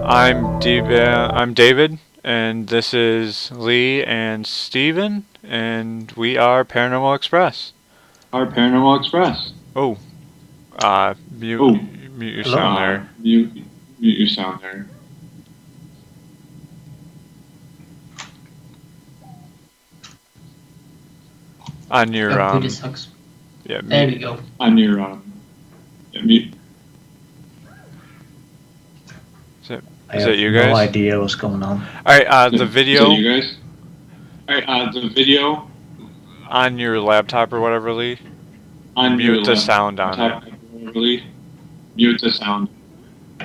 I'm David, and this is Lee and Steven, and we are Paranormal Express. Oh, mute your Hello? sound there. Mute your sound there. On your Computer sucks. yeah, There we mute. go. On your mute. I Is have that you no guys? idea what's going on. All right, the Is that video you guys? Alright, the video on your laptop or whatever, Lee. on your Mute the sound on it. laptop, really mute the sound.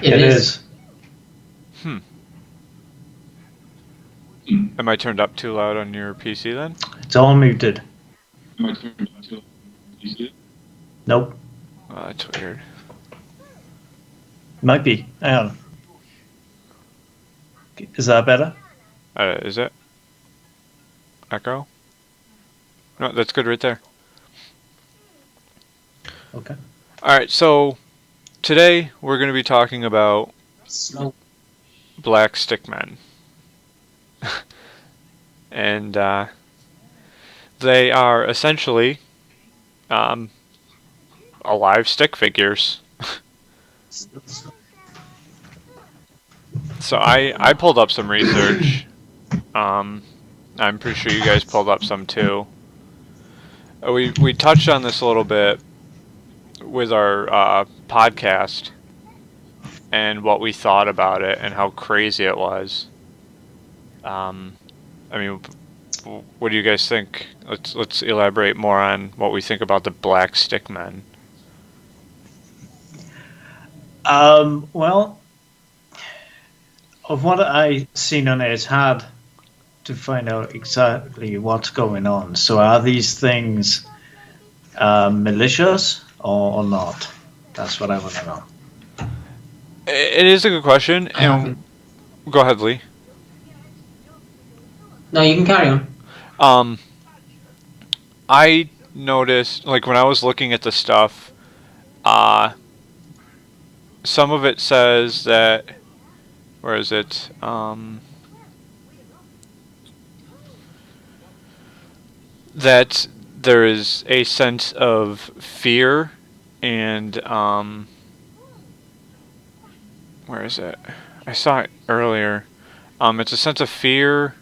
It is. Am I turned up too loud on your PC then? It's all muted. Am I turned up to easy? Nope. Oh, that's weird. Might be. Hang on. Is that better? Is it? Echo? No, that's good right there. Okay. Alright, so today we're going to be talking about Slow. black stickmen. And they are essentially alive stick figures. So I pulled up some research. I'm pretty sure you guys pulled up some too. We touched on this a little bit with our podcast and what we thought about it and how crazy it was. I mean, what do you guys think? Let's elaborate more on what we think about the black stickmen. Well, of what I seen on it, it's hard to find out exactly what's going on. So are these things malicious or not? That's what I want to know. It is a good question. And go ahead, Lee. No, you can carry on. I noticed, like, when I was looking at the stuff, some of it says that, where is it? That there is a sense of fear and, where is it? I saw it earlier. It's a sense of fear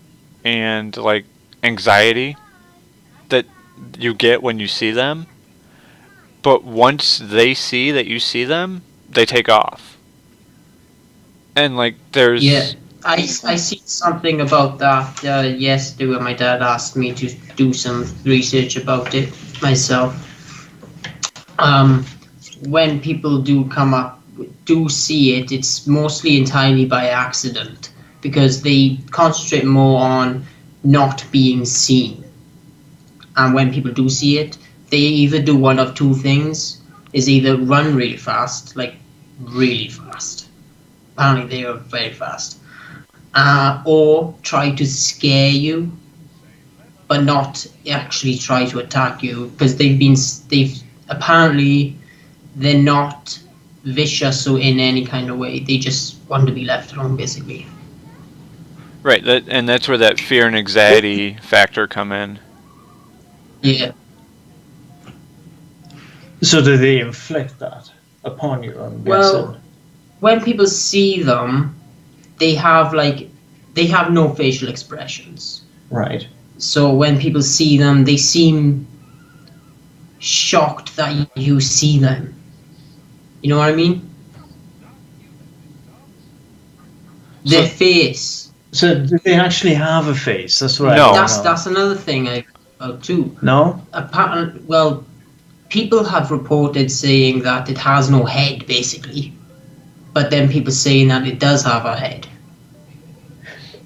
and, like, anxiety that you get when you see them. But once they see that you see them, they take off. And, like, there's... Yeah, I see something about that yesterday when my dad asked me to do some research about it myself. When people do see it, it's mostly entirely by accident because they concentrate more on not being seen. And when people do see it, they either do one of two things: is either run really fast, like really fast. Apparently they are very fast. Or try to scare you, but not actually try to attack you, because apparently they're not vicious or in any kind of way. They just want to be left alone, basically. Right, and that's where that fear and anxiety factor come in. Yeah. So do they inflict that upon you? I'm guessing. When people see them, they have no facial expressions. Right. So when people see them, they seem shocked that you see them. You know what I mean? Their face. So do they actually have a face? That's what No. I don't know. That's another thing too. No? Well, people have reported saying that it has no head, basically. But then people saying that it does have a head.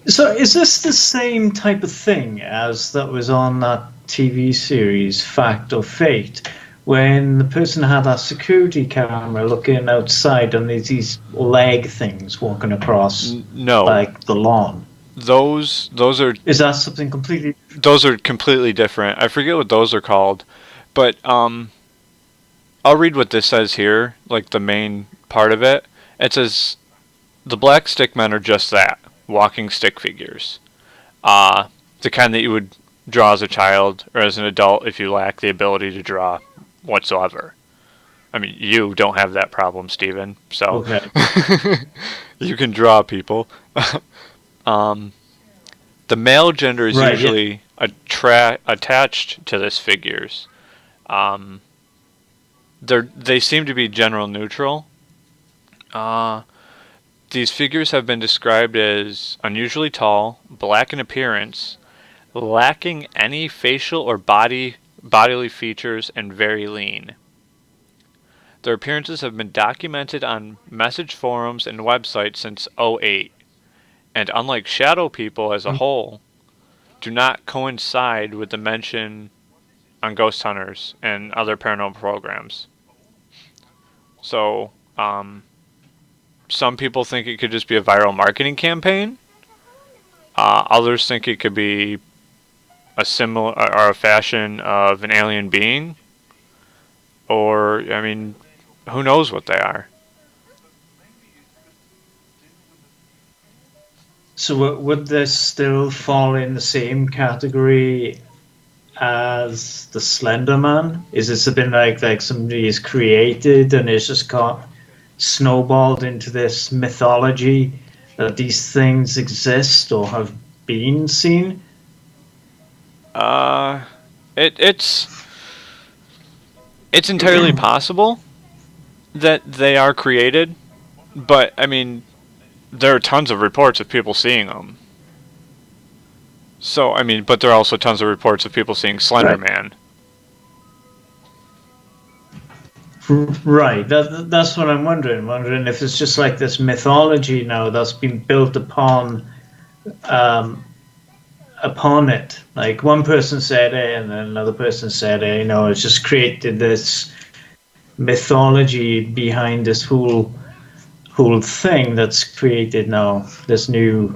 So is this the same type of thing as that was on that TV series, Fact or Fate, when the person had a security camera looking outside and there's these leg things walking across No. like the lawn? Those are... Is that something completely... Those are completely different. I forget what those are called. But I'll read what this says here, like the main part of it. It says, the black stick men are just that, walking stick figures. Uh, the kind that you would draw as a child or as an adult if you lack the ability to draw whatsoever. I mean, you don't have that problem, Steven, so Okay. you can draw people. um, the male gender is Right. Yeah. usually attached to this figures. Um, they seem to be general neutral. Uh, these figures have been described as unusually tall, black in appearance, lacking any facial or bodily features, and very lean. Their appearances have been documented on message forums and websites since '08, and unlike shadow people as a whole, do not coincide with the mention on Ghost Hunters and other paranormal programs. So, some people think it could just be a viral marketing campaign. Others think it could be a similar or a fashion of an alien being, or I mean, who knows what they are? So would this still fall in the same category as the Slender Man? Is this been like somebody is created and it's just got snowballed into this mythology that these things exist or have been seen? Uh, it's entirely possible that they are created, but I mean, there are tons of reports of people seeing them. So I mean, but there are also tons of reports of people seeing Slender Right. Man. Right. That's what I'm wondering. Wondering if it's just like this mythology now that's been built um, upon it. Like one person said it, and then another person said it. It's just created this mythology behind this whole thing that's created now. This new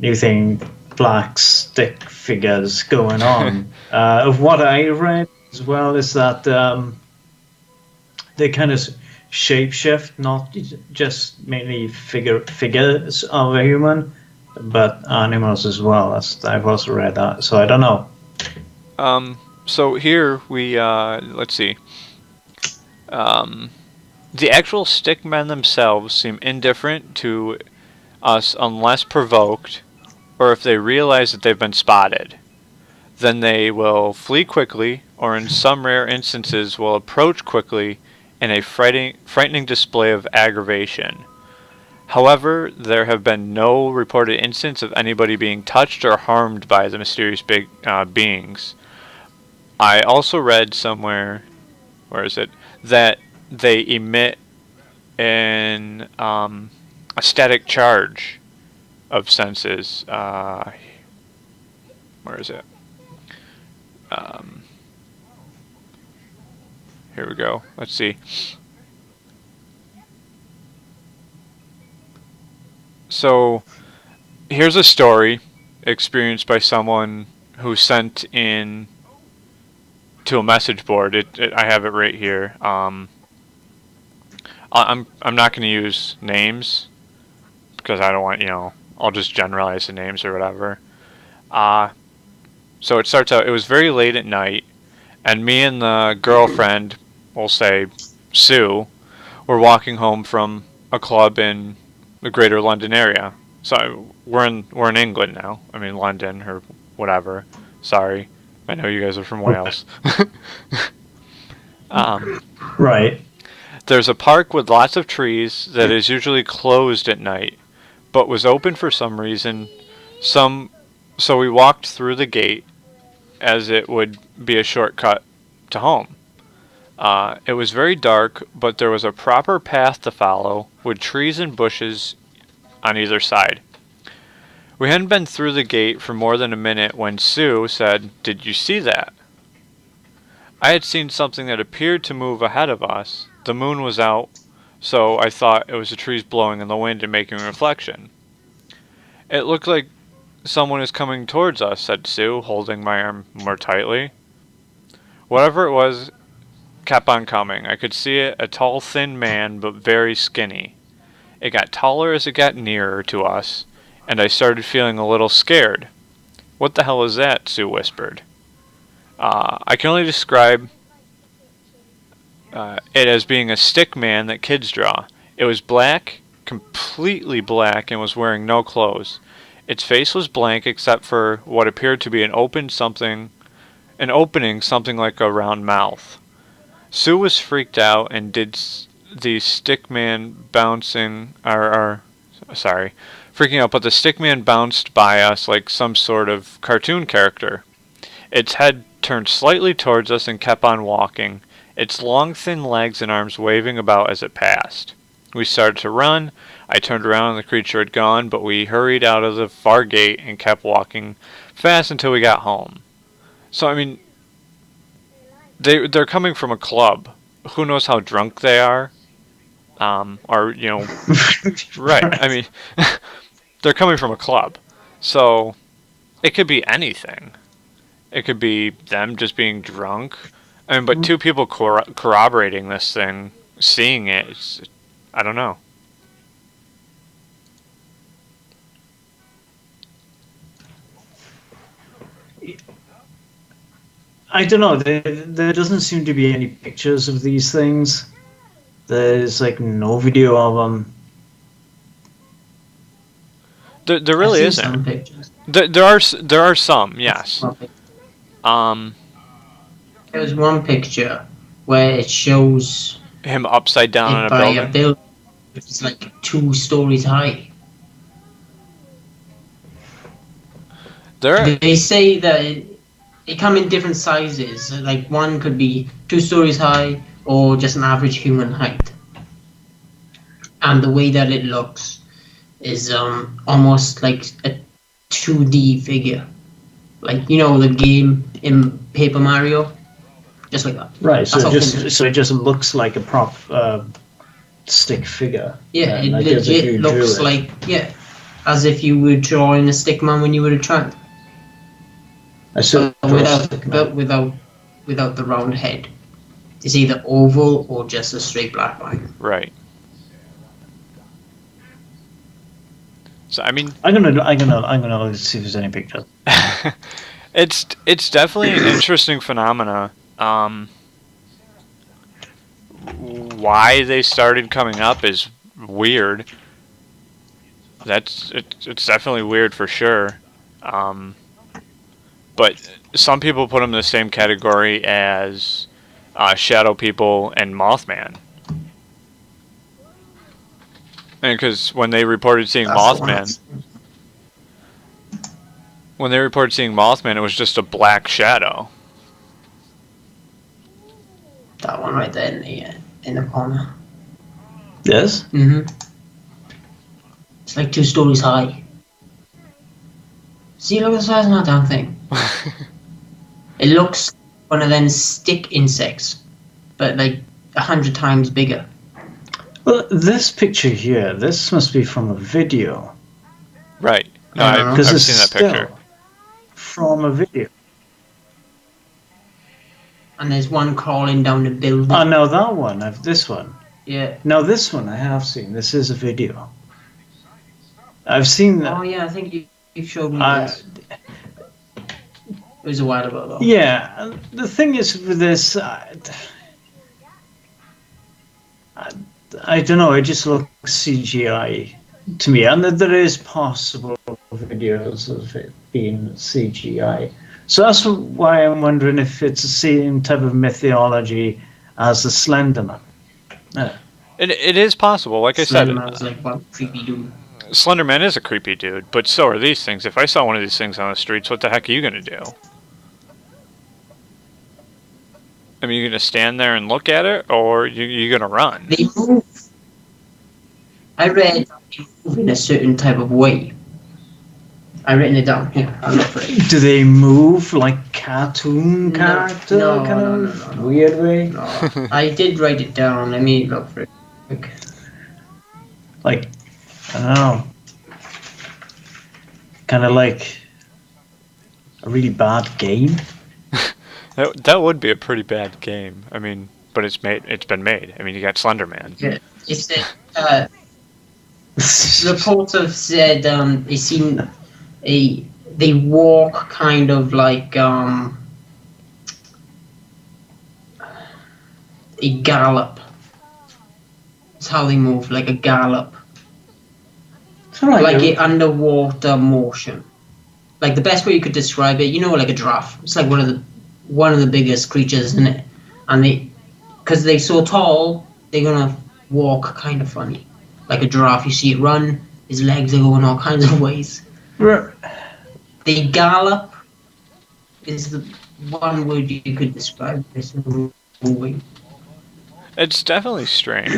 thing, black stick figures going on. Of what I read as well is that they kind of shapeshift, not just mainly figures of a human, but animals as well. I've also read that, so I don't know. So here we let's see. The actual stickmen themselves seem indifferent to us unless provoked, or if they realize that they've been spotted. Then they will flee quickly, or in some rare instances will approach quickly in a frightening display of aggravation. However, there have been no reported instances of anybody being touched or harmed by the mysterious big beings. I also read somewhere, where is it, that they emit a static charge of senses. Where is it? Um, Here we go. Let's see. So here's a story experienced by someone who sent in to a message board. I have it right here. I'm not going to use names because I don't want I'll just generalize the names or whatever. So it starts out. It was very late at night, and me and the girlfriend, we'll say Sue, were walking home from a club in the Greater London area. So we're in England now. I mean London or whatever. Sorry, I know you guys are from Wales. Right. There's a park with lots of trees that is usually closed at night, but was open for some reason. So we walked through the gate as it would be a shortcut to home. It was very dark, but there was a proper path to follow with trees and bushes on either side. We hadn't been through the gate for more than a minute when Sue said, "Did you see that?" I had seen something that appeared to move ahead of us. The moon was out, so I thought it was the trees blowing in the wind and making a reflection. "It looked like someone is coming towards us," said Sue, holding my arm more tightly. Whatever it was kept on coming. I could see it, a tall, thin man, but very skinny. It got taller as it got nearer to us, and I started feeling a little scared. What the hell is that? Sue whispered. I can only describe it as being a stick man that kids draw. It was black, completely black, and was wearing no clothes. Its face was blank except for what appeared to be an opening something like a round mouth. Sue was freaked out and did the stickman freaking out, but the stickman bounced by us like some sort of cartoon character. Its head turned slightly towards us and kept on walking, its long thin legs and arms waving about as it passed. We started to run. I turned around and the creature had gone, but we hurried out of the far gate and kept walking fast until we got home. So, I mean, they're coming from a club. Who knows how drunk they are? Or, you know, right. I mean, they're coming from a club. So, it could be anything. It could be them just being drunk. I mean, but two people corroborating this thing, seeing it, I don't know. I don't know. There doesn't seem to be any pictures of these things. There's like no video of them. There really I've isn't. seen some pictures. There are some, yes. There was one picture where it shows Him upside down on it a by building. a building which is like 2 stories high. There, They say that it come in different sizes. Like one could be 2 stories high or just an average human height. And the way that it looks is almost like a 2D figure. Like, you know, the game in Paper Mario? Just like that. Right. So That's how it just looks like a prop stick figure. Yeah, it like as if legit you drew looks it. like, as if you were drawing a stickman when you were a child. I saw Without the round head. It's either oval or just a straight black line. right. So I mean, I'm gonna look to see if there's any pictures. it's definitely an interesting phenomena. Why they started coming up is weird. It's definitely weird for sure. But some people put them in the same category as Shadow People and Mothman. And because when they reported seeing Mothman, it was just a black shadow. That one right there in the corner. Yes. It's like 2 stories high. See, look at the size of that damn thing. It looks like one of them stick insects, but like 100 times bigger. Well, this picture here, this must be from a video. Right. No, I've Because it's seen that still picture. from a video. And there's one crawling down the building. Oh, no, that one. This one. Yeah. No, this one I have seen. This is a video. I've seen that. Oh yeah, I think you showed me this. It was a while ago though. Yeah, the thing is with this, I don't know. It just looks CGI to me, and there is possible videos of it being CGI. So that's why I'm wondering if it's the same type of mythology as the Slenderman. It is possible. Like I said, Slenderman's like one creepy dude. Slenderman is a creepy dude, but so are these things. If I saw one of these things on the streets, what the heck are you gonna do? I mean, you're gonna stand there and look at it, or you're gonna run? They move. I read they move in a certain type of way. I've written it down here. I'll look for it. Do they move like cartoon character no, kind no, of no. weird way? No, I did write it down. Let me look for it. Okay. Like, I don't know. Kind of like a really bad game. That would be a pretty bad game. I mean, but it's been made. I mean, you got Slenderman. Yeah. It's Reports have said they seen they walk kind of like a gallop. It's how they move, like a gallop, It's all right, like you- an underwater motion. Like the best way you could describe it, you know, like a giraffe. It's like one of the biggest creatures in it, and because they're so tall, they're gonna walk kind of funny, like a giraffe. You see it run, his legs are going all kinds of ways. Right. They gallop is the one word you could describe this movie. It's definitely strange.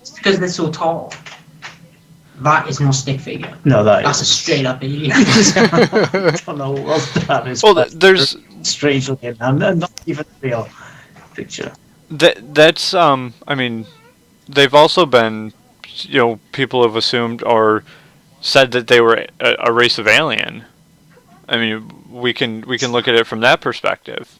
It's because they're so tall. That is no stick figure. No, That's a is straight up alien. I don't know what that is. Well, but there's strange looking and not even a real picture. that's I mean, they've also been, people have assumed or said that they were a race of alien. I mean, we can look at it from that perspective.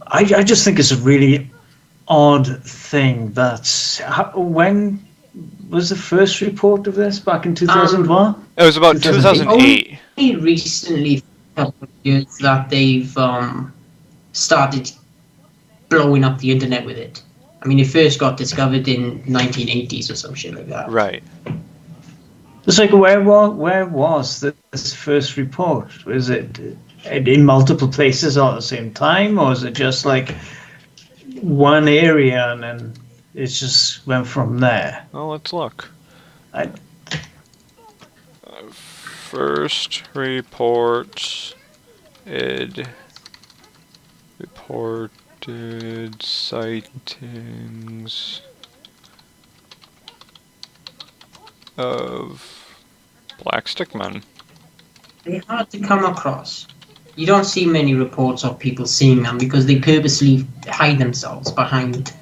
I just think it's a really odd thing that when was the first report of this back in 2001? It was about 2008. 2008. Only recently, a couple of years, that they've started blowing up the internet with it. I mean, it first got discovered in 1980s or some shit like that. Right. It's like where was this first report? Was it in multiple places all at the same time, or is it just like one area and then it just went from there? Well, let's look. I, First report. Reported sightings of black stickmen. They're hard to come across. You don't see many reports of people seeing them because they purposely hide themselves behind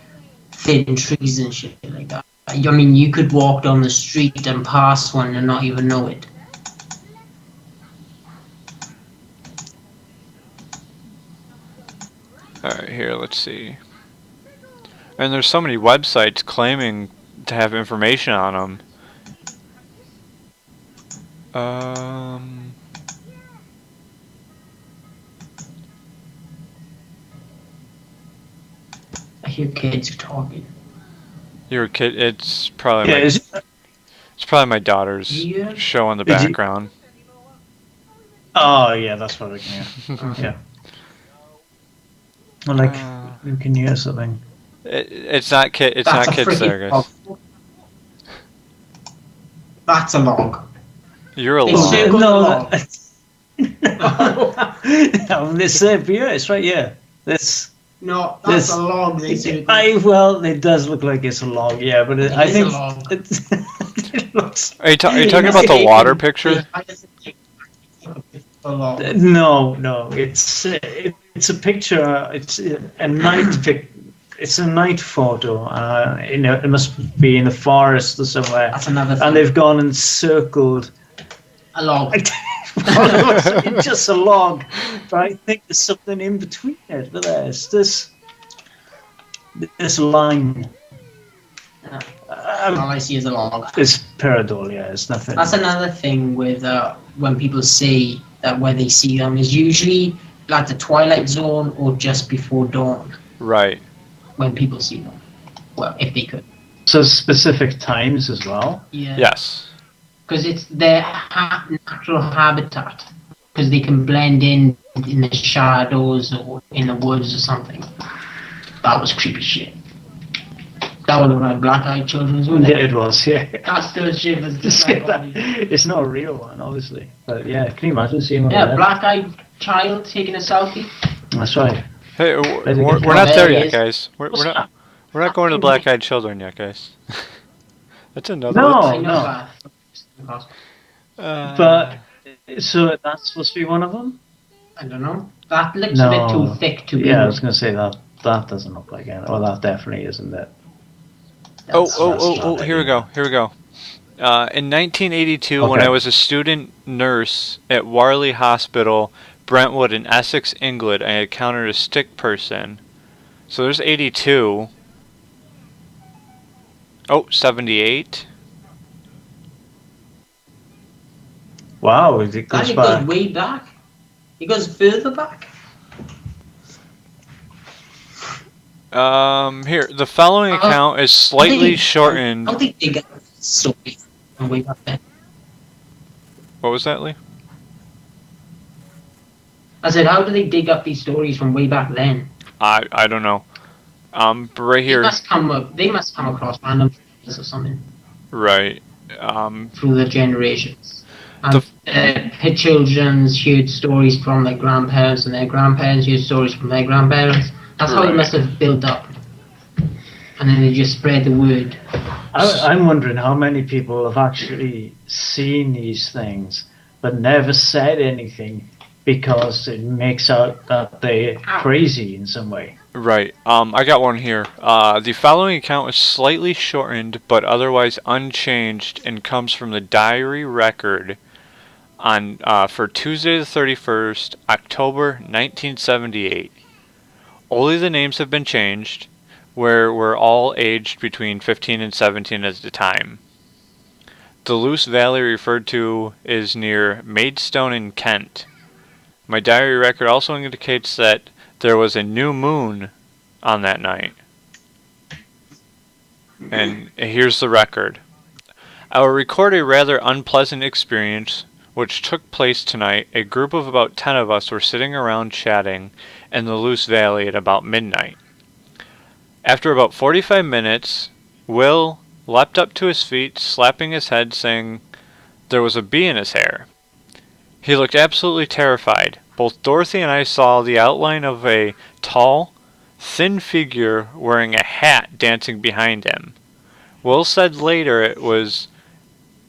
thin trees and shit like that. I mean, you could walk down the street and pass one and not even know it. Alright, here, let's see. And there's so many websites claiming to have information on them. I hear kids talking. You're a kid. It's probably yeah, it's probably my daughter's Yeah. show in the Did you- background. oh yeah, that's what I can hear. Yeah. Well, like you can hear something. It's not kid. It's That's not a kids there, freaking guys. log. That's a log. You're a They log. circle the log. No, this yeah, it's right here. This No, that's This- a log. They circle. well, it does look like it's a log, yeah, but It I is think a log. it looks. Are you talking about the water picture? No, it's a picture. It's a night pic. It's a night photo. It must be in the forest or somewhere. That's another thing. And they've gone and circled. A log. It's just a log, but I think there's something in between it. But there's this line. All I see is a log. It's pareidolia. It's nothing. That's another thing with when people say that where they see them is usually like the twilight zone or just before dawn Right. when people see them. Well, if they could. So specific times as well. Yeah. Yes. Because it's their natural habitat. Because they can blend in the shadows or in the woods or something. That was creepy shit. That was one of my black-eyed children's, wasn't Yeah, it? it was. Yeah. That still shit was just like, It's not a real one, obviously. But yeah, can you imagine seeing one? yeah, of that? black-eyed child taking a selfie. That's right. Hey, Let it we're get not there there yet, is. guys. We're not going to the black-eyed children yet, guys. That's another. No. I know no. that. But so that's supposed to be one of them. I don't know. That looks a bit too thick to be. Yeah, I was going to say that. That doesn't look like it. Well, that definitely isn't it. Oh, That's- here we go. In 1982, when Okay. I was a student nurse at Warley Hospital, Brentwood in Essex, England, I encountered a stick person. So there's 82. Oh, 78. Wow, it God, goes it goes back. way back. It goes further back. Here, the following account is slightly shortened. How did they get stories from way back then? What was that, Lee? I said, how do they dig up these stories from way back then? I don't know. But right They here, must come up. They must come across random things or something right. through the generations. The And her children's heard stories from their grandparents, and their grandparents heard stories from their grandparents. That's how it Right. must have built up. And then they just spread the word. I'm wondering how many people have actually seen these things but never said anything because it makes out that they're crazy in some way. Right. I got one here. The following account is slightly shortened but otherwise unchanged and comes from the diary record on for Tuesday the 31st, October 1978. Only the names have been changed, where we're all aged between 15 and 17 at the time. The loose valley referred to is near Maidstone in Kent. My diary record also indicates that there was a new moon on that night. And here's the record. I will record a rather unpleasant experience which took place tonight. A group of about 10 of us were sitting around chatting in the Loose Valley at about midnight. After about 45 minutes, Will leapt up to his feet, slapping his head, saying there was a bee in his hair. He looked absolutely terrified. Both Dorothy and I saw the outline of a tall, thin figure wearing a hat dancing behind him. Will said later it was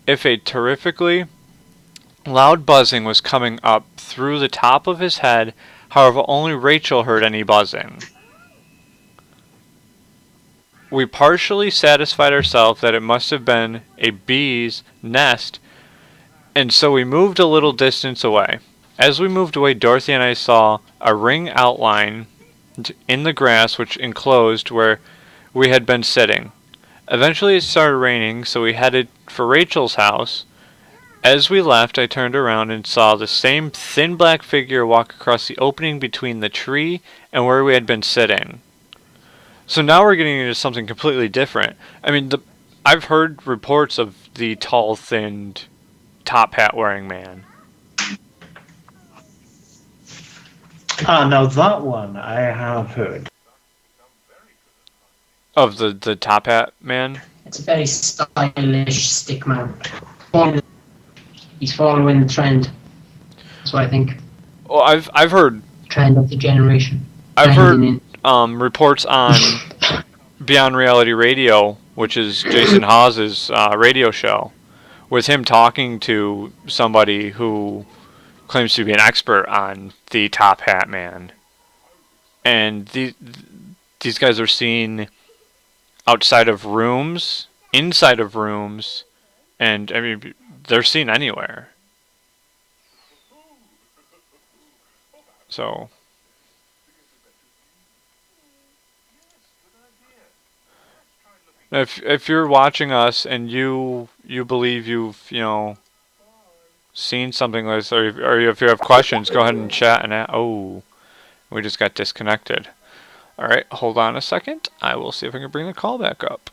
if a terrifically loud buzzing was coming up through the top of his head, however only Rachel heard any buzzing. We partially satisfied ourselves that it must have been a bee's nest, and so we moved a little distance away. As we moved away, Dorothy and I saw a ring outline in the grass which enclosed where we had been sitting. Eventually it started raining, so we headed for Rachel's house. As we left, I turned around and saw the same thin black figure walk across the opening between the tree and where we had been sitting. So now we're getting into something completely different. I mean, I've heard reports of the tall, thin, top hat wearing man. Now that one I have heard. Of the top hat man? It's a very stylish stick man. He's following the trend. That's what I think. Well, I've heard Trend of the generation. I've heard Trending reports on Beyond Reality Radio, which is Jason Hawes's radio show, with him talking to somebody who claims to be an expert on the top hat man. And these guys are seen outside of rooms, inside of rooms, and I mean they're seen anywhere. So if you're watching us and you believe you've seen something like this, or if you have questions, go ahead and chat and oh, we just got disconnected. All right, hold on a second. I will see if I can bring the call back up.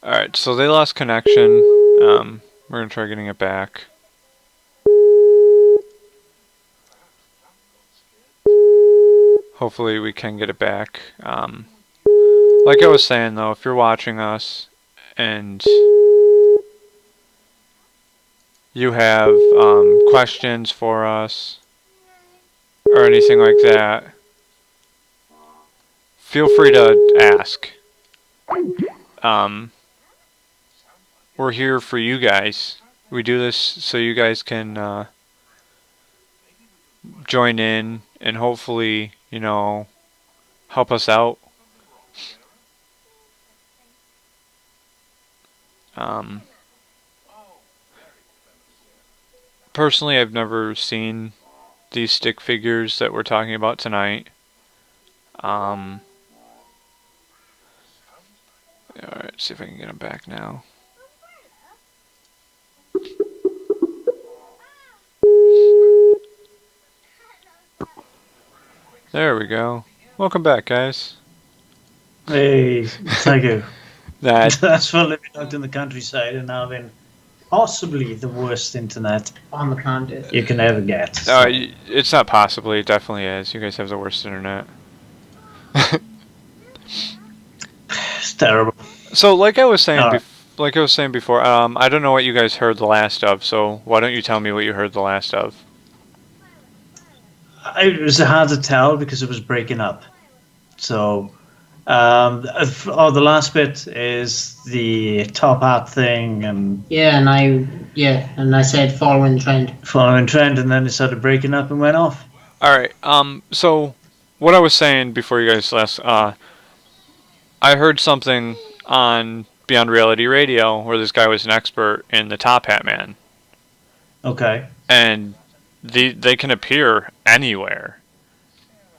Alright, so they lost connection. We're going to try getting it back. Hopefully we can get it back. Like I was saying though, if you're watching us and you have questions for us or anything like that, feel free to ask. We're here for you guys. We do this so you guys can join in and hopefully, help us out. Um, Personally, I've never seen these stick figures that we're talking about tonight. Alright, see if I can get them back now. There we go. Welcome back, guys. Hey, thank you. That That's for living out in the countryside and having possibly the worst internet on the planet. you can ever get. So. it's not possibly. It definitely is. You guys have the worst internet. It's terrible. So, like I was saying, Alright. before, I don't know what you guys heard the last of. So, why don't you tell me what you heard the last of? It was hard to tell because it was breaking up. So, the last bit is the top hat thing and And I said following trend. following trend, and then it started breaking up and went off. All right. So, what I was saying before you guys last, I heard something on Beyond Reality Radio where this guy was an expert in the Top Hat Man, Okay. and they can appear anywhere,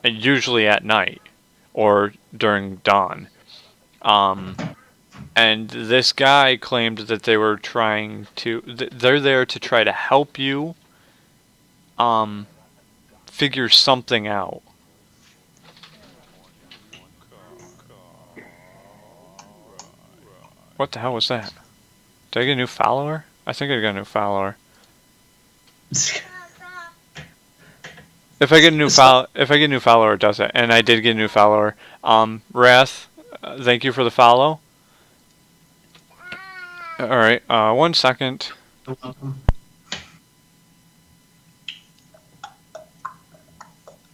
and usually at night or during dawn. And this guy claimed that they were trying to. They're there to try to help you. Figure something out. What the hell was that? Did I get a new follower? I think I got a new follower. If I get a new follower, it does it. And I did get a new follower. Wrath, thank you for the follow. All right, 1 second. You're welcome.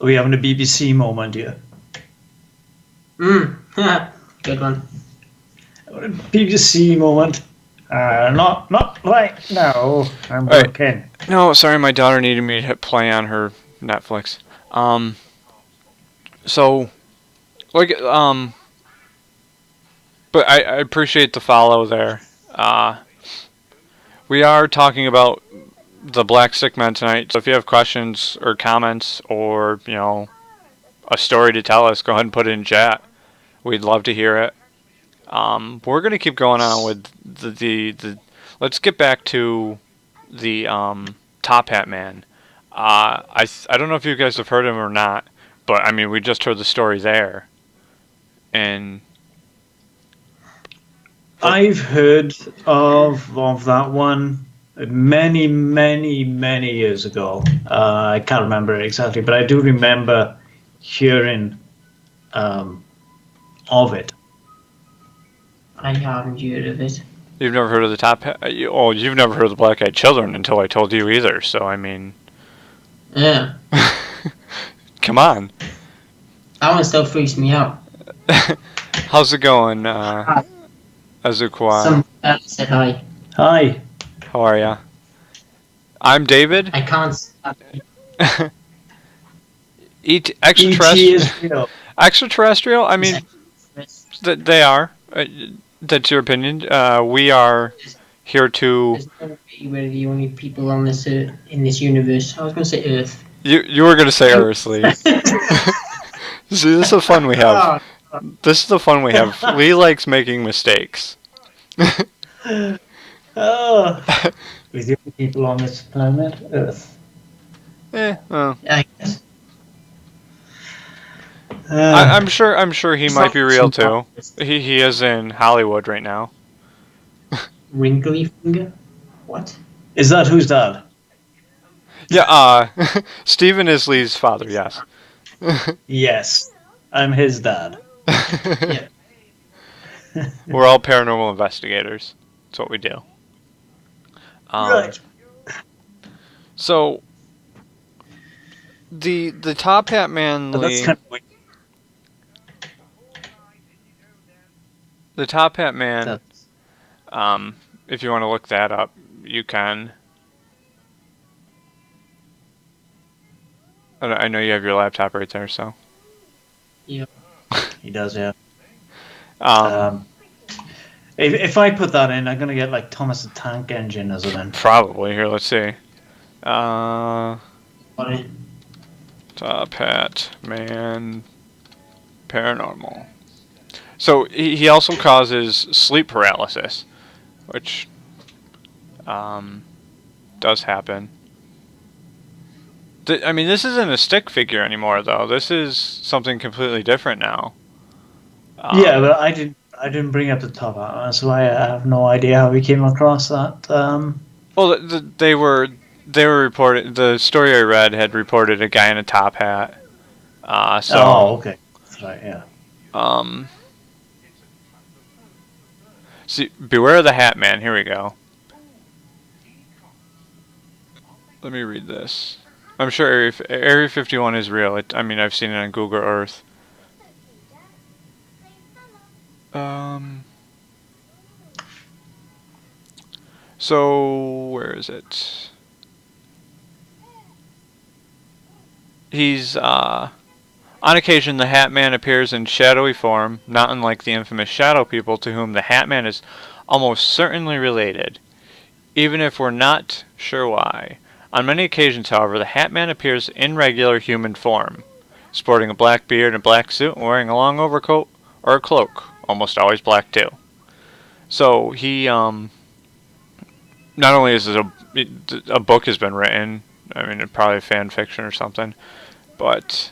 Are we having a BBC moment here? Good one. BBC moment. Not right now. I'm All right. working. No, sorry, my daughter needed me to hit play on her Netflix. So, like, but I appreciate the follow there. We are talking about the Black Stick Man tonight, so if you have questions or comments or, a story to tell us, go ahead and put it in chat. We'd love to hear it. We're going to keep going on with the let's get back to the Top Hat Man. I don't know if you guys have heard him or not, but I mean we just heard the story there, and I've heard of that one many years ago. I can't remember it exactly, but I do remember hearing of it. I haven't heard of it. you've never heard of the Top Hat. You've never heard of the Black Eyed Children until I told you either. So I mean, Yeah. come on. That one still freaks me out. How's it going, Azukwa? Some said hi. Hi. How are ya? I'm David. I can't stop. Extraterrestrial. is real. Extraterrestrial? I mean, they are. That's your opinion. We are here to. There's no way we're the only people on this in this universe. I was going to say Earth. You were gonna say Earthly. See, this is the fun we have. This is the fun we have. Lee likes making mistakes. Oh, we're the only people on this planet Earth. Well, I guess. I'm sure he might be real too. He is in Hollywood right now. Wrinkly finger? What? Is that who's dad? Yeah, Stephen is Lee's father, yes. Yes, I'm his dad. Yeah. We're all paranormal investigators. That's what we do. Right. So, the Top Hat Man, Well, that's Lee, kind of weird. The Top Hat Man. That's If you want to look that up, you can. I know you have your laptop right there, so. Yeah. he does, yeah. Um, If I put that in, I'm gonna get like Thomas the Tank Engine as an. Probably. Here, let's see. Top Hat Man Paranormal. So he also causes sleep paralysis, which does happen. I mean, this isn't a stick figure anymore, though. This is something completely different now. Yeah, but I didn't bring up the Top Hat, that's why I have no idea how we came across that. Well, they were reported. The story I read had reported a guy in a top hat. Oh, okay, that's right, yeah. See, beware of the Hat Man. Here we go. Let me read this. I'm sure Area 51 is real. I mean, I've seen it on Google Earth. So where is it? He's on occasion the Hat Man appears in shadowy form, not unlike the infamous Shadow People to whom the Hat Man is almost certainly related, even if we're not sure why. On many occasions, however, the Hat Man appears in regular human form, sporting a black beard and black suit and wearing a long overcoat or a cloak, almost always black too. So he, not only is it a book has been written, I mean, it's probably fan fiction or something, but,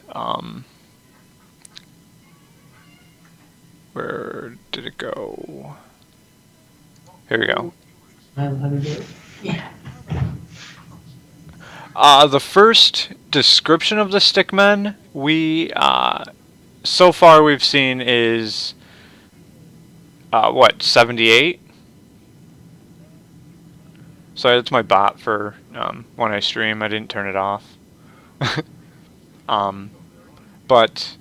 where did it go? Here we go. Yeah. The first description of the Stickmen so far we've seen is 78. Sorry, that's my bot for when I stream. I didn't turn it off. But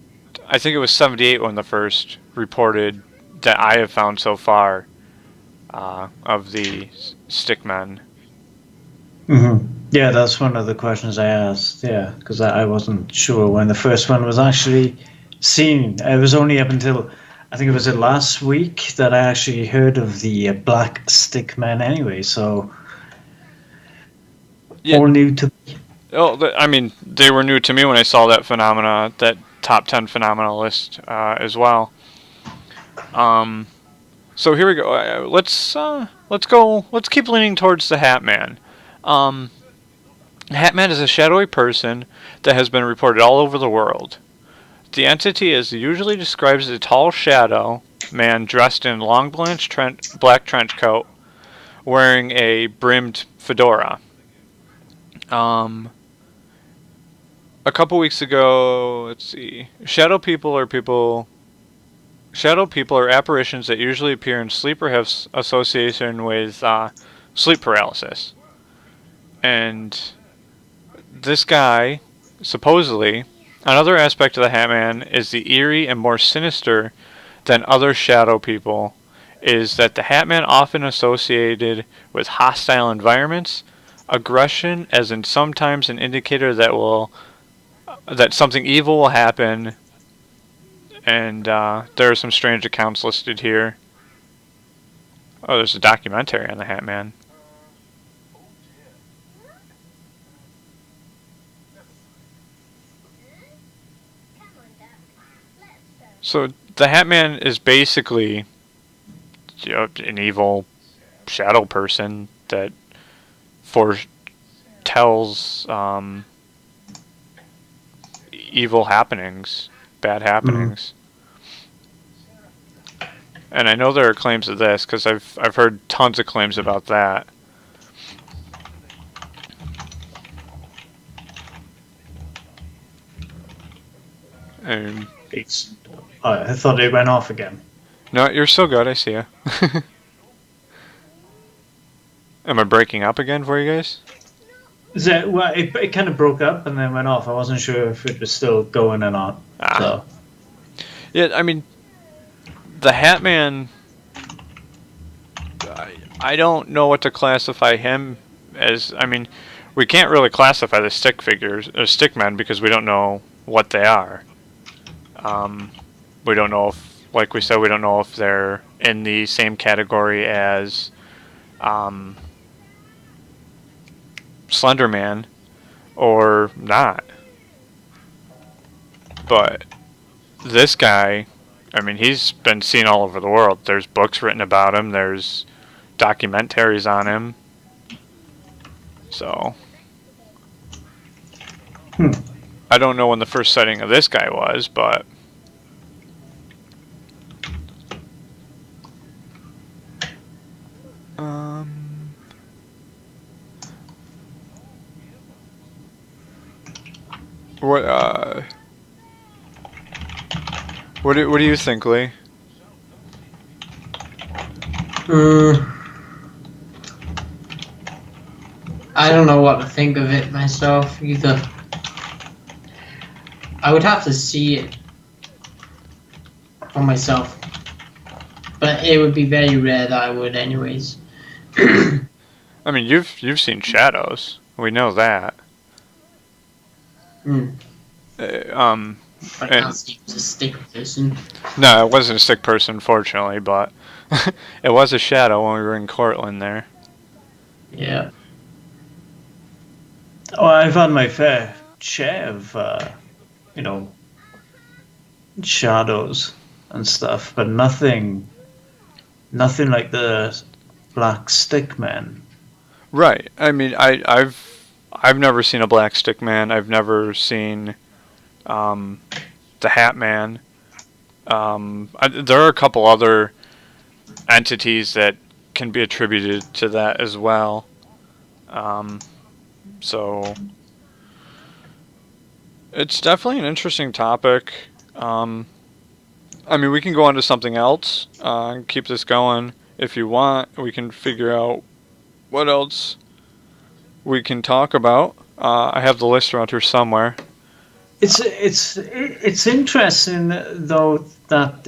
I think it was 78 when the first reported that I have found so far of the Stickmen. Mm-hmm. Yeah, that's one of the questions I asked. Yeah, because I wasn't sure when the first one was actually seen. It was only up until I think it was last week that I actually heard of the black stick men. Anyway, so all new to me. Oh, I mean, they were new to me when I saw that phenomena, that top 10 phenomena list as well. So here we go. Let's keep leaning towards the Hat Man. Hat Man is a shadowy person that has been reported all over the world. The entity is usually described as a tall shadow man dressed in a long black trench coat, wearing a brimmed fedora. A couple weeks ago, let's see. Shadow people are apparitions that usually appear in sleep or have association with sleep paralysis. And this guy, supposedly, another aspect of the Hat Man is the eerie and more sinister than other shadow people is that the Hat Man often associated with hostile environments, aggression as in sometimes an indicator that something evil will happen, and there are some strange accounts listed here. Oh, there's a documentary on the Hat Man. So the Hat Man is basically an evil shadow person that foretells evil happenings, bad happenings. And I know there are claims of this because I've heard tons of claims about that. And I thought it went off again. no, you're still good. I see you. Am I breaking up again for you guys? Well, it kind of broke up and then went off. I wasn't sure if it was still going or not. So. Yeah, I mean, the Hat Man I don't know what to classify him as. I mean, we can't really classify the stick figures or stick men because we don't know what they are. We don't know if, like we said, we don't know if they're in the same category as Slender Man or not. But this guy, I mean, he's been seen all over the world. There's books written about him. There's documentaries on him. So, I don't know when the first sighting of this guy was, but what do you think, Lee? I don't know what to think of it myself either. I would have to see it for myself, but it would be very rare that I would, anyways. I mean, you've seen shadows. We know that. I can't see it was a stick person. No, it wasn't a stick person, fortunately, but it was a shadow when we were in Cortland there. Yeah. Oh, I've had my fair share of, shadows and stuff, but nothing like the black stick men. Right. I mean, I've never seen a black stick man. I've never seen the Hat Man. There are a couple other entities that can be attributed to that as well. So it's definitely an interesting topic. I mean, we can go on to something else and keep this going if you want. We can figure out what else we can talk about. I have the list around here somewhere. It's interesting though that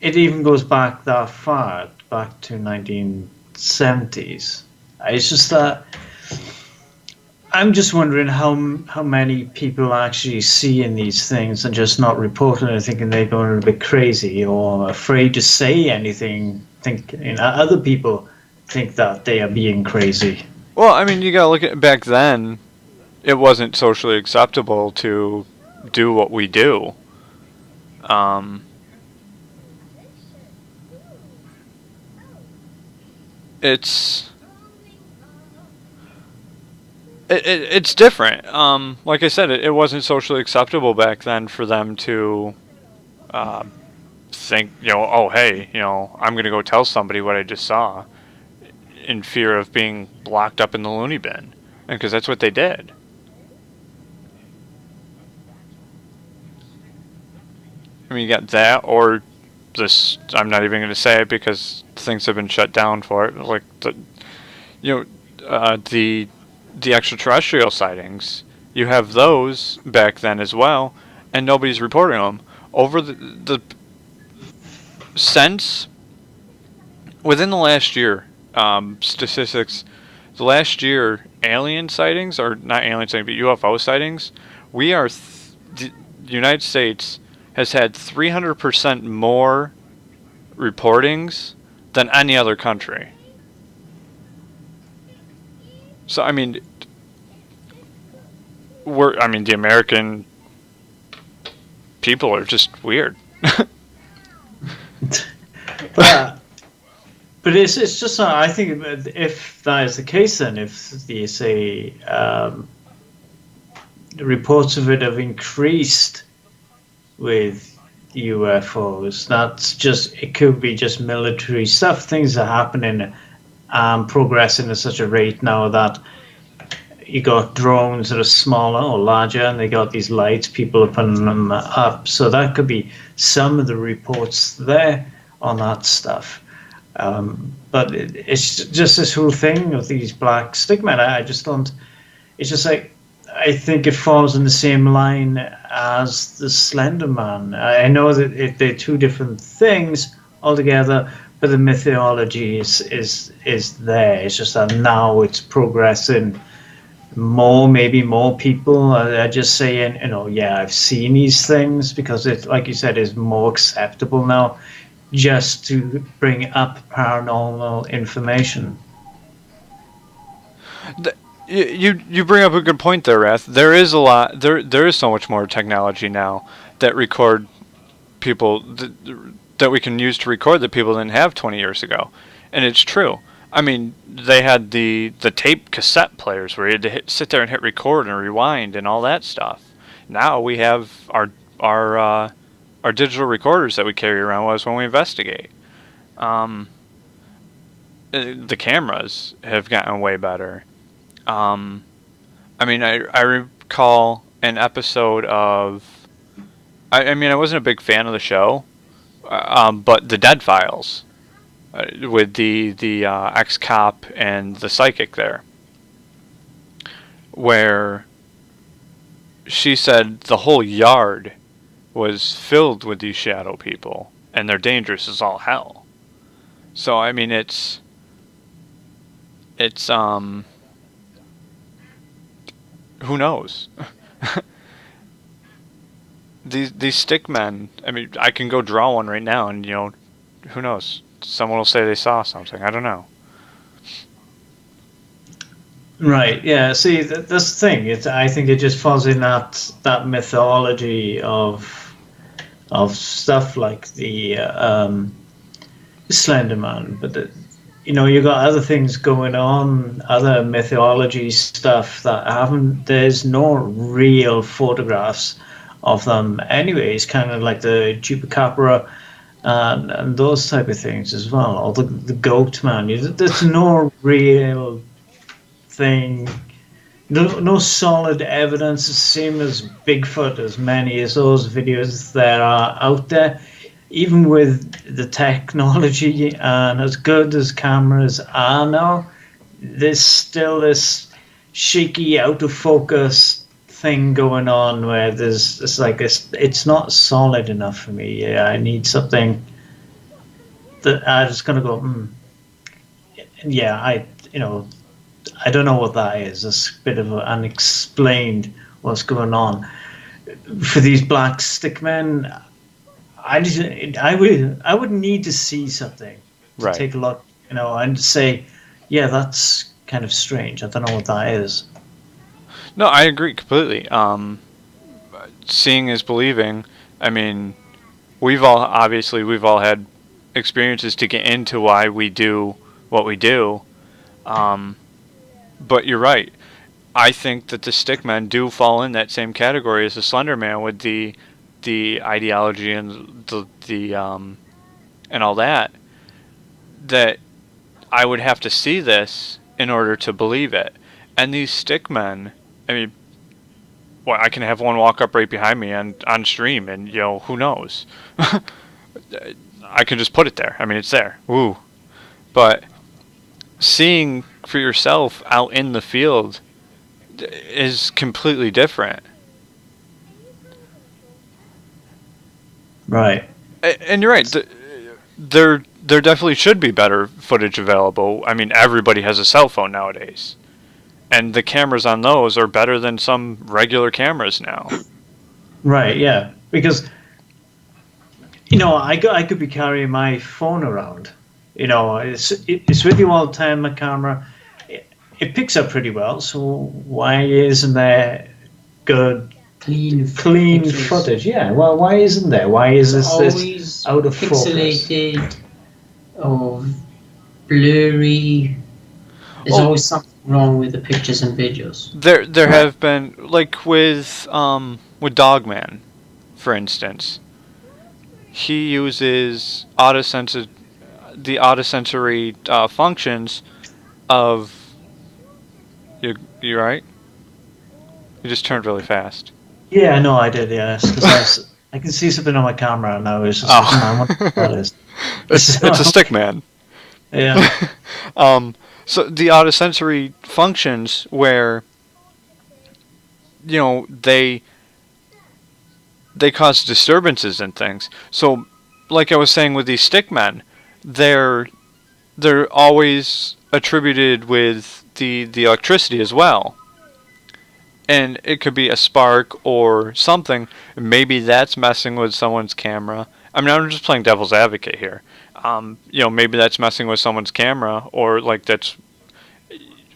it even goes back that far, back to 1970s. It's just that I'm just wondering how many people actually seeing these things and just not reporting it, thinking they're going a bit crazy or afraid to say anything. Other people think that they are being crazy. Well, I mean, you gotta look at back then. It wasn't socially acceptable to do what we do. It's different. Like I said, it wasn't socially acceptable back then for them to think, oh hey, I'm gonna go tell somebody what I just saw, in fear of being locked up in the loony bin, because that's what they did. I mean, you got that, or this. I'm not even gonna say it because things have been shut down for it. Like the extraterrestrial sightings. You have those back then as well, and nobody's reporting them. Over the since within the last year, statistics, the last year, alien sightings, or not alien sightings, but UFO sightings, the United States has had 300% more reportings than any other country. So I mean, the American people are just weird. But it's just I think if that is the case, then if the reports of it have increased with UFOs, it could be just military stuff. Things are happening and progressing at such a rate now that you got drones that are smaller or larger, and they got these lights. People are putting them up, so that could be some of the reports there on that stuff. But it's just this whole thing of these black stickmen. I just don't. It's just like, I think it falls in the same line as the Slender Man. I know that they're two different things altogether, but the mythology is there. It's just that now it's progressing more. Maybe more people are just saying, yeah, I've seen these things, because it, like you said, is more acceptable now, just to bring up paranormal information. You bring up a good point there, Rath. There is a lot. There is so much more technology now that record people that we can use to record that people didn't have 20 years ago, and it's true. I mean, they had the tape cassette players where you had to sit there and hit record and rewind and all that stuff. Now we have our digital recorders that we carry around with us when we investigate. The cameras have gotten way better. I mean, I recall an episode of. I mean, I wasn't a big fan of the show, but the Dead Files, with the ex cop and the psychic there, where she said the whole yard was filled with these shadow people, and they're dangerous as all hell. So I mean, it's who knows? These stick men. I mean, I can go draw one right now, and who knows? Someone will say they saw something. I don't know. Right. Yeah. See, that's the thing. I think it just falls in that mythology of stuff like the Slender Man, but you got other things going on, other mythology stuff that haven't. There's no real photographs of them anyway. It's kind of like the chupacabra and those type of things as well, or the goat man. There's no real thing, no solid evidence. The same as Bigfoot, as many as those videos that are out there. Even with the technology and as good as cameras are now, there's still this shaky, out of focus thing going on where it's not solid enough for me. Yeah, I need something that I'm just gonna go. Yeah, I don't know what that is. It's a bit of unexplained what's going on for these black stick men. I would need to see something to Right. take a look, and say, yeah, that's kind of strange. I don't know what that is. No, I agree completely. Seeing is believing. I mean, we've all had experiences to get into why we do what we do. But you're right. I think that the stickmen do fall in that same category as the Slender Man with the ideology and the and all that. That I would have to see this in order to believe it. And these stickmen, I mean, well, I can have one walk up right behind me on stream, and who knows? I can just put it there. I mean, it's there. Woo. But seeing for yourself out in the field is completely different. Right. And you're right. There definitely should be better footage available. I mean, everybody has a cell phone nowadays, and the cameras on those are better than some regular cameras now. Right. Yeah. Because I could be carrying my phone around. It's with you all the time. My camera, it picks up pretty well. So why isn't there good clean pictures. footage? Yeah. Well, why isn't there? Why is this out of pixelated focus? or blurry? There's Well, always something wrong with the pictures and videos. There have been, like with Dogman, for instance. He uses the autosensory functions of. You right? You just turned really fast. Yeah, no, I did. Yes, because I can see something on my camera now. It's just, I wonder what that is. It's a stick man. Yeah. So the autosensory functions where they cause disturbances and things. So like I was saying with these stick men, they're always attributed with the electricity as well. And it could be a spark or something. Maybe that's messing with someone's camera. I mean, I'm just playing devil's advocate here. Maybe that's messing with someone's camera, or like that's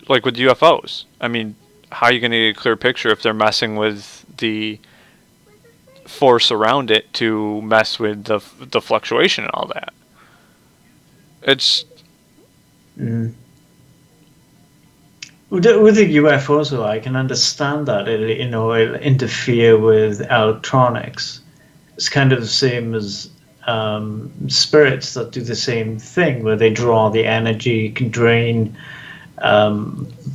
like with UFOs. I mean, how are you going to get a clear picture if they're messing with the force around it to mess with the fluctuation and all that? It's Mm. With the UFOs, though, I can understand that it'll interfere with electronics. It's kind of the same as spirits that do the same thing, where they draw the energy, can drain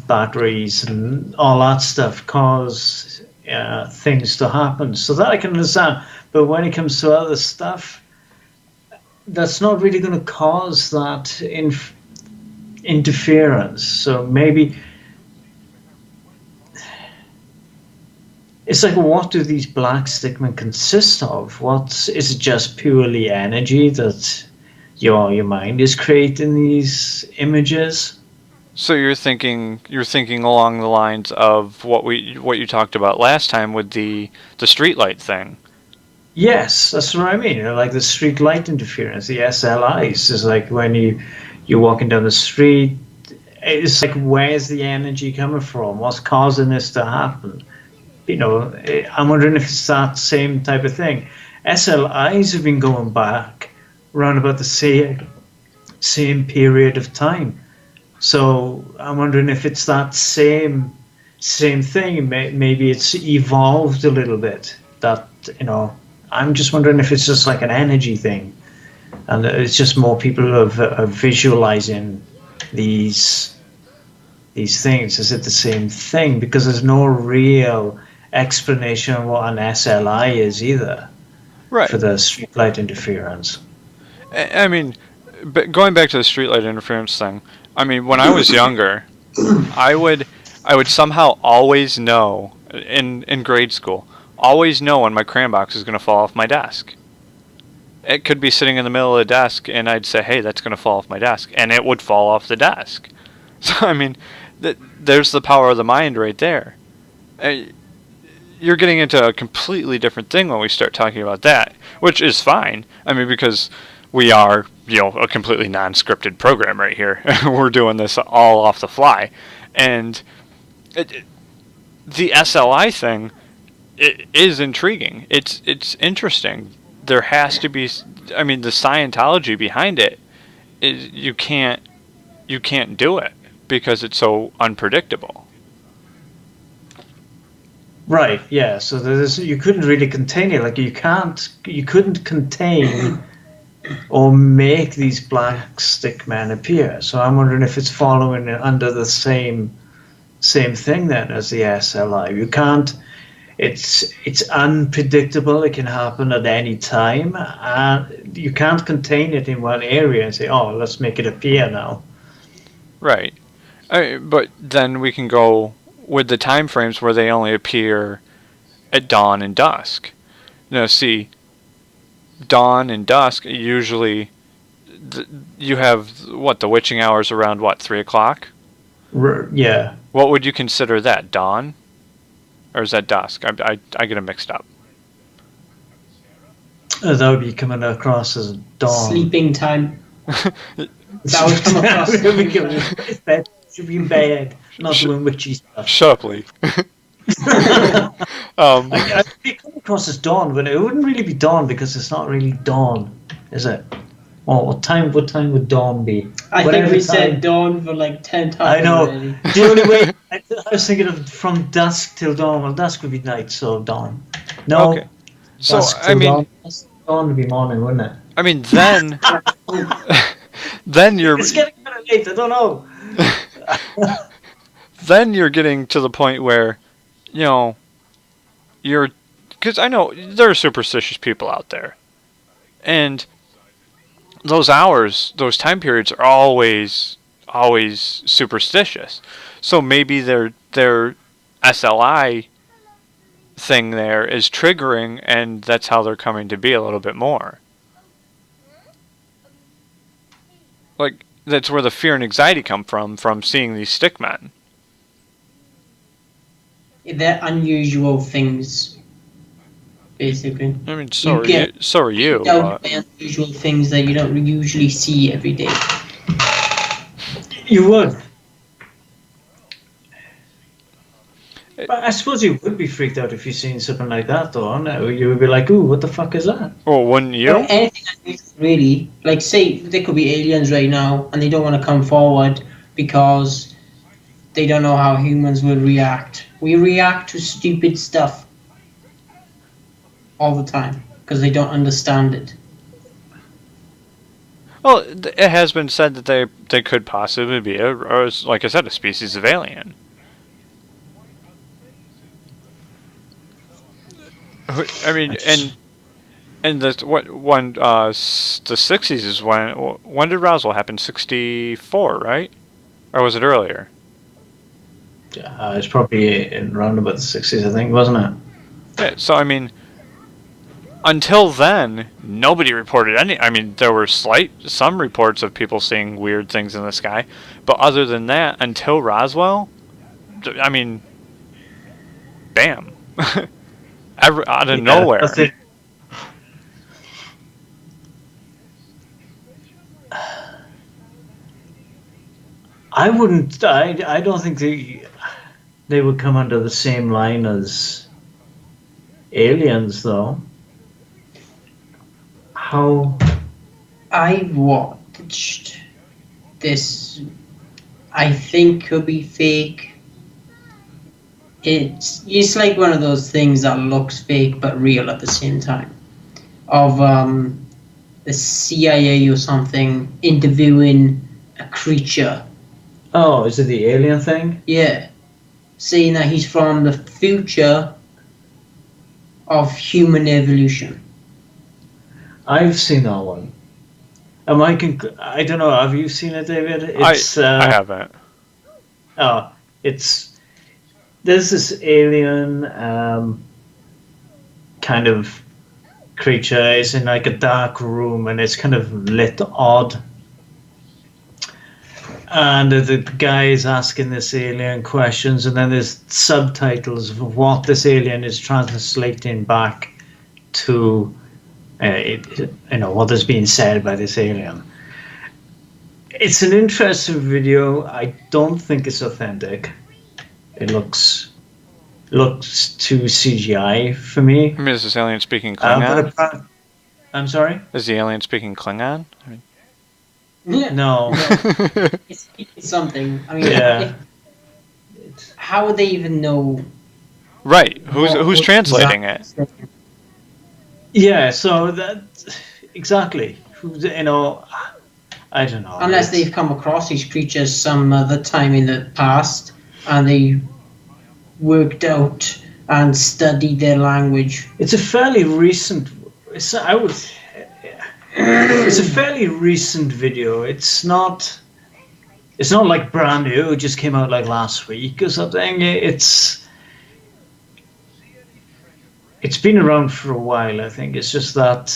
batteries and all that stuff, cause things to happen. So that I can understand. But when it comes to other stuff, that's not really going to cause that interference. So maybe it's like, what do these black stickmen consist of? What is it? Just purely energy that your mind is creating these images? so you're thinking along the lines of what you talked about last time with the streetlight thing. Yes, that's what I mean. Like the street light interference, the SLIs, is like when you're walking down the street. It's like, where's the energy coming from? What's causing this to happen? I'm wondering if it's that same type of thing. SLIs have been going back around about the same period of time. So I'm wondering if it's that same thing. Maybe it's evolved a little bit. I'm just wondering if it's just like an energy thing, and it's just more people are visualizing these things. Is it the same thing? Because there's no real explanation of what an SLI is either, Right. for the streetlight interference. I mean, but going back to the streetlight interference thing, I mean, when I was younger, I would somehow always know in grade school, always know when my crayon box is going to fall off my desk. It could be sitting in the middle of the desk, and I'd say, "Hey, that's going to fall off my desk," and it would fall off the desk. So I mean, there's the power of the mind right there. You're getting into a completely different thing when we start talking about that, which is fine. I mean, because we are, a completely non-scripted program right here. We're doing this all off the fly, and the SLI thing, it is intriguing. It's interesting. There has to be. I mean, the Scientology behind it is you can't do it because it's so unpredictable. Right. Yeah. So you couldn't really contain it. Like you couldn't contain or make these black stick men appear. So I'm wondering if it's following it under the same thing then as the SLI. You can't. It's unpredictable. It can happen at any time, and you can't contain it in one area and say, "Oh, let's make it appear now." Right. But then we can go with the time frames where they only appear at dawn and dusk. See, dawn and dusk, usually you have, the witching hours around, 3 o'clock? Yeah. What would you consider that, dawn? Or is that dusk? I get them mixed up. That would be coming across as dawn. Sleeping time. That would come across. Should be in bed, not doing witchy stuff. Shut up, Lee. I'd come across as dawn, but it wouldn't really be dawn because it's not really dawn, is it? Well, what time would dawn be? I think we said dawn for like 10 times. I know. Already. The only way I was thinking of from dusk till dawn. Well, dusk would be night, so dawn. No. Okay. So dawn would be morning, wouldn't it? I mean, then you're. It's getting kind of late. I don't know. Then you're getting to the point where, you're, because I know there are superstitious people out there, and those hours, those time periods are always superstitious. So maybe their SLI thing there is triggering, and that's how they're coming to be a little bit more. like that's where the fear and anxiety come from seeing these stick men. They're unusual things, basically. I mean, so You are get you. So are you. freaked out But by unusual things that you don't usually see every day. You would. It- But I suppose you would be freaked out if you've seen something like that, though. No, you would be like, "Ooh, what the fuck is that?" well, wouldn't Or you? anything unusual, really. Like, say, there could be aliens right now, and they don't want to come forward because they don't know how humans will react. We react to stupid stuff all the time because they don't understand it. Well, it has been said that they could possibly be like I said, a species of alien. I mean, and the what one the 60s is when did Roswell happen? 64, right? Or was it earlier? It's probably in around about the 60s, I think, wasn't it? Yeah. So I mean, until then, nobody reported any. I mean, there were some reports of people seeing weird things in the sky, but other than that, until Roswell, I mean, bam, out of Yeah, nowhere. that's it. I wouldn't. I don't think they would come under the same line as aliens, though. How? I watched this, I think could be fake. It's like one of those things that looks fake but real at the same time. Of the CIA or something interviewing a creature. Oh, is it the alien thing? Yeah. Saying that he's from the future of human evolution. I've seen that one. I don't know. Have you seen it, David? It's I haven't. oh, it's there's this alien kind of creature. It's in like a dark room and it's kind of lit odd. And the guy is asking this alien questions, and then there's subtitles of what this alien is translating back to, what is being said by this alien. It's an interesting video. I don't think it's authentic. It looks too CGI for me. I mean, is this alien speaking Klingon? I'm sorry. Is the alien speaking Klingon? I mean, Yeah. No. It's something. I mean, Yeah. how would they even know? right. Who's translating it? Yeah. So that exactly. I don't know. Unless they've come across these creatures some other time in the past and they worked out and studied their language. It's a fairly recent. It's a fairly recent video. It's not. It's not like brand new. It just came out like last week or something. It's been around for a while. I think it's just that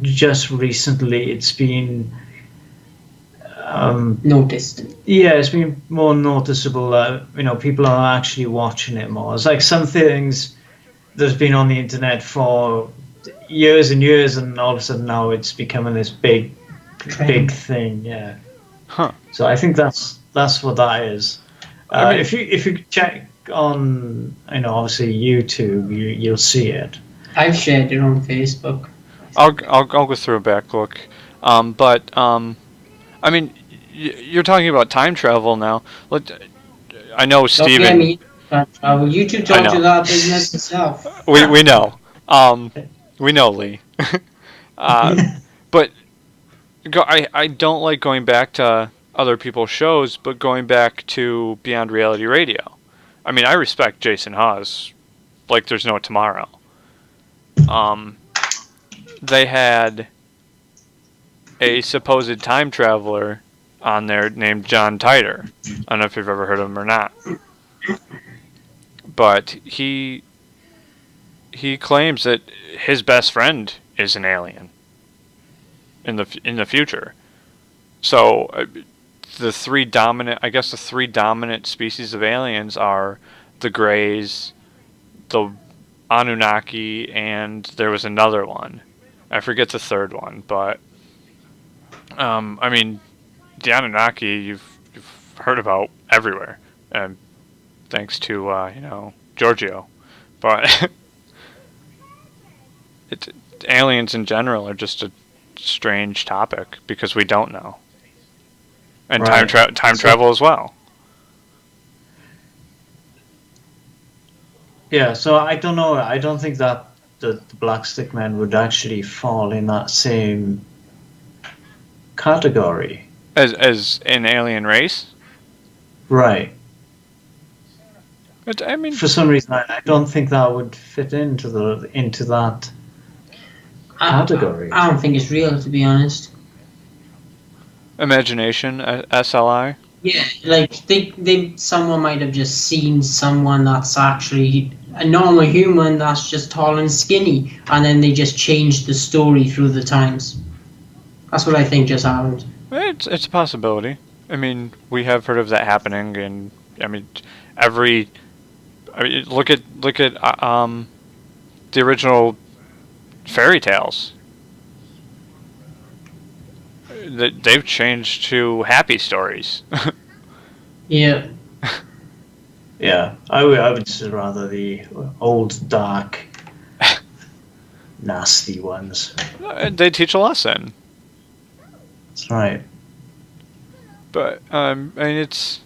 just recently it's been. Noticed. Yeah, it's been more noticeable that people are actually watching it more. It's like some things that's been on the internet for years and years, and all of a sudden now it's becoming this big thing. Yeah. Huh. So I think that's what that is. I mean- if you check on obviously YouTube, you'll see it. I've shared it on Facebook. I'll go through a back look, but I mean, you're talking about time travel now. I know Don't get Steven. me. YouTube I told know. you that business itself. We know. We know, Lee. But I don't like going back to other people's shows, but going back to Beyond Reality Radio. I mean, I respect Jason Hawes like there's no tomorrow. They had a supposed time traveler on there named John Titor. I don't know if you've ever heard of him or not. But he claims that his best friend is an alien in the future. So the three dominant species of aliens are the Greys, the Anunnaki, and there was another one. I forget the third one, but I mean, the Anunnaki you've heard about everywhere, and thanks to Giorgio, but it, aliens in general are just a strange topic because we don't know, and Right. time So travel as well. yeah, so I don't know. I don't think that the Black Stick Men would actually fall in that same category. As an alien race. Right. But I mean, For some reason, I don't think that would fit into that category. I don't think it's real, to be honest. imagination, SLI. Yeah, like someone might have just seen someone that's actually a normal human that's just tall and skinny, and then they just changed the story through the times. That's what I think just happened. It's a possibility. I mean, we have heard of that happening, and I mean, every. I mean, look at the original fairy tales. They've changed to happy stories. Yeah. Yeah, I would say rather the old, dark, nasty ones. They teach a lesson, That's right. but I mean it's.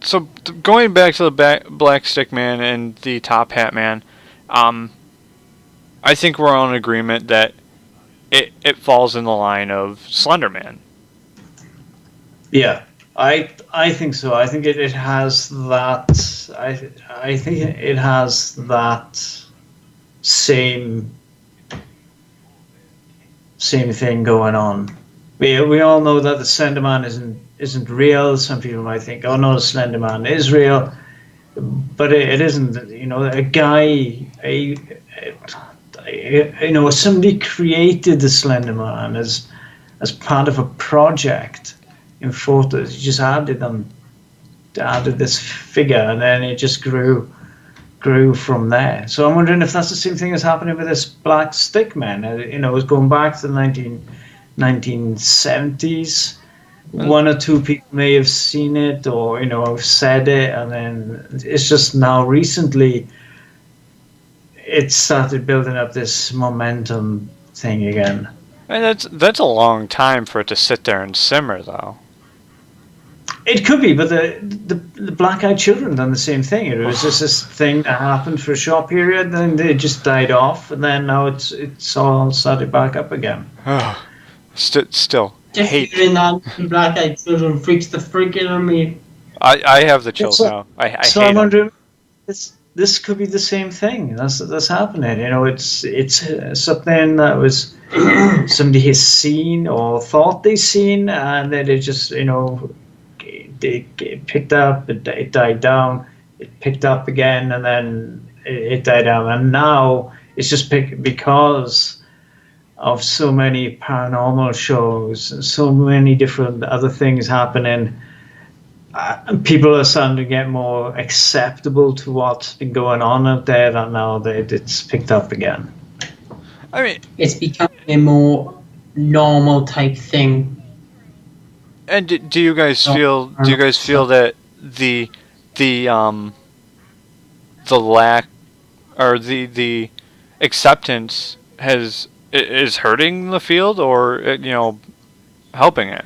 So going back to the Black Stick Man and the Top Hat Man, I think we're all in agreement that it falls in the line of Slender Man. Yeah, I think so. I think it has that. I think it has that same thing going on. We all know that the Slender Man isn't real. Some people might think, oh no, the Slender Man is real, but it isn't. You know, a guy, somebody created the Slender Man as part of a project in photos. You just added this figure, and then it just grew from there. So I'm wondering if that's the same thing as happening with this Black Stick Man. It was going back to the 1970s. One or two people may have seen it, or have said it, and then it's just now recently it started building up this momentum thing again. And that's a long time for it to sit there and simmer, though. It could be, but the black-eyed children done the same thing. It was just this thing that happened for a short period, then they just died off, and then now it's all started back up again. Still, Just hate. hearing that black-eyed children freaks the freak out of me. I have the chills So- now. I So hate I'm 'em. wondering, this could be the same thing that's happening. It's something that was somebody has seen or thought they seen, and then it just it picked up, it died down, it picked up again, and then it died down, and now it's just because of so many paranormal shows and so many different other things happening. People are starting to get more acceptable to what's been going on out there, and now that it's picked up again. I mean, It's becoming a more normal type thing. and do you guys feel? Do you guys feel that the lack or the acceptance is hurting the field, or helping it?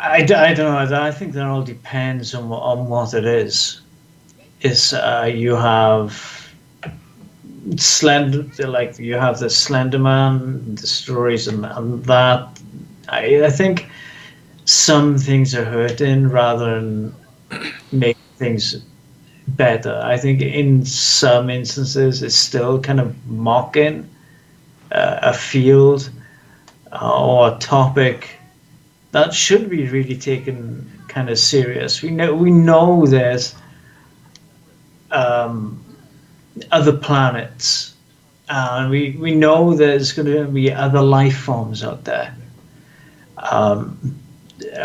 I don't know. I think that all depends on what it is. You have you have the Slender Man, the stories, and that. I think some things are hurting rather than make things better. I think in some instances it's still kind of mocking a field or a topic that should be really taken kind of serious. We know there's other planets and we know there's going to be other life forms out there. Um,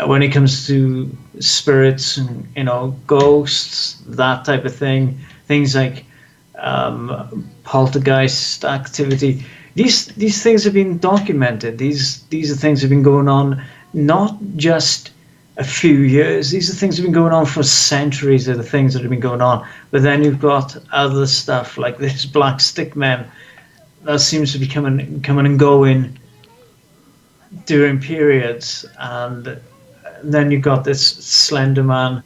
when it comes to spirits and ghosts, that type of thing, things like poltergeist activity. These things have been documented. These are things that have been going on not just a few years. These are things that have been going on for centuries. Are the things that have been going on. But then you've got other stuff like this black stick man that seems to be coming and going during periods, and then you've got this Slender Man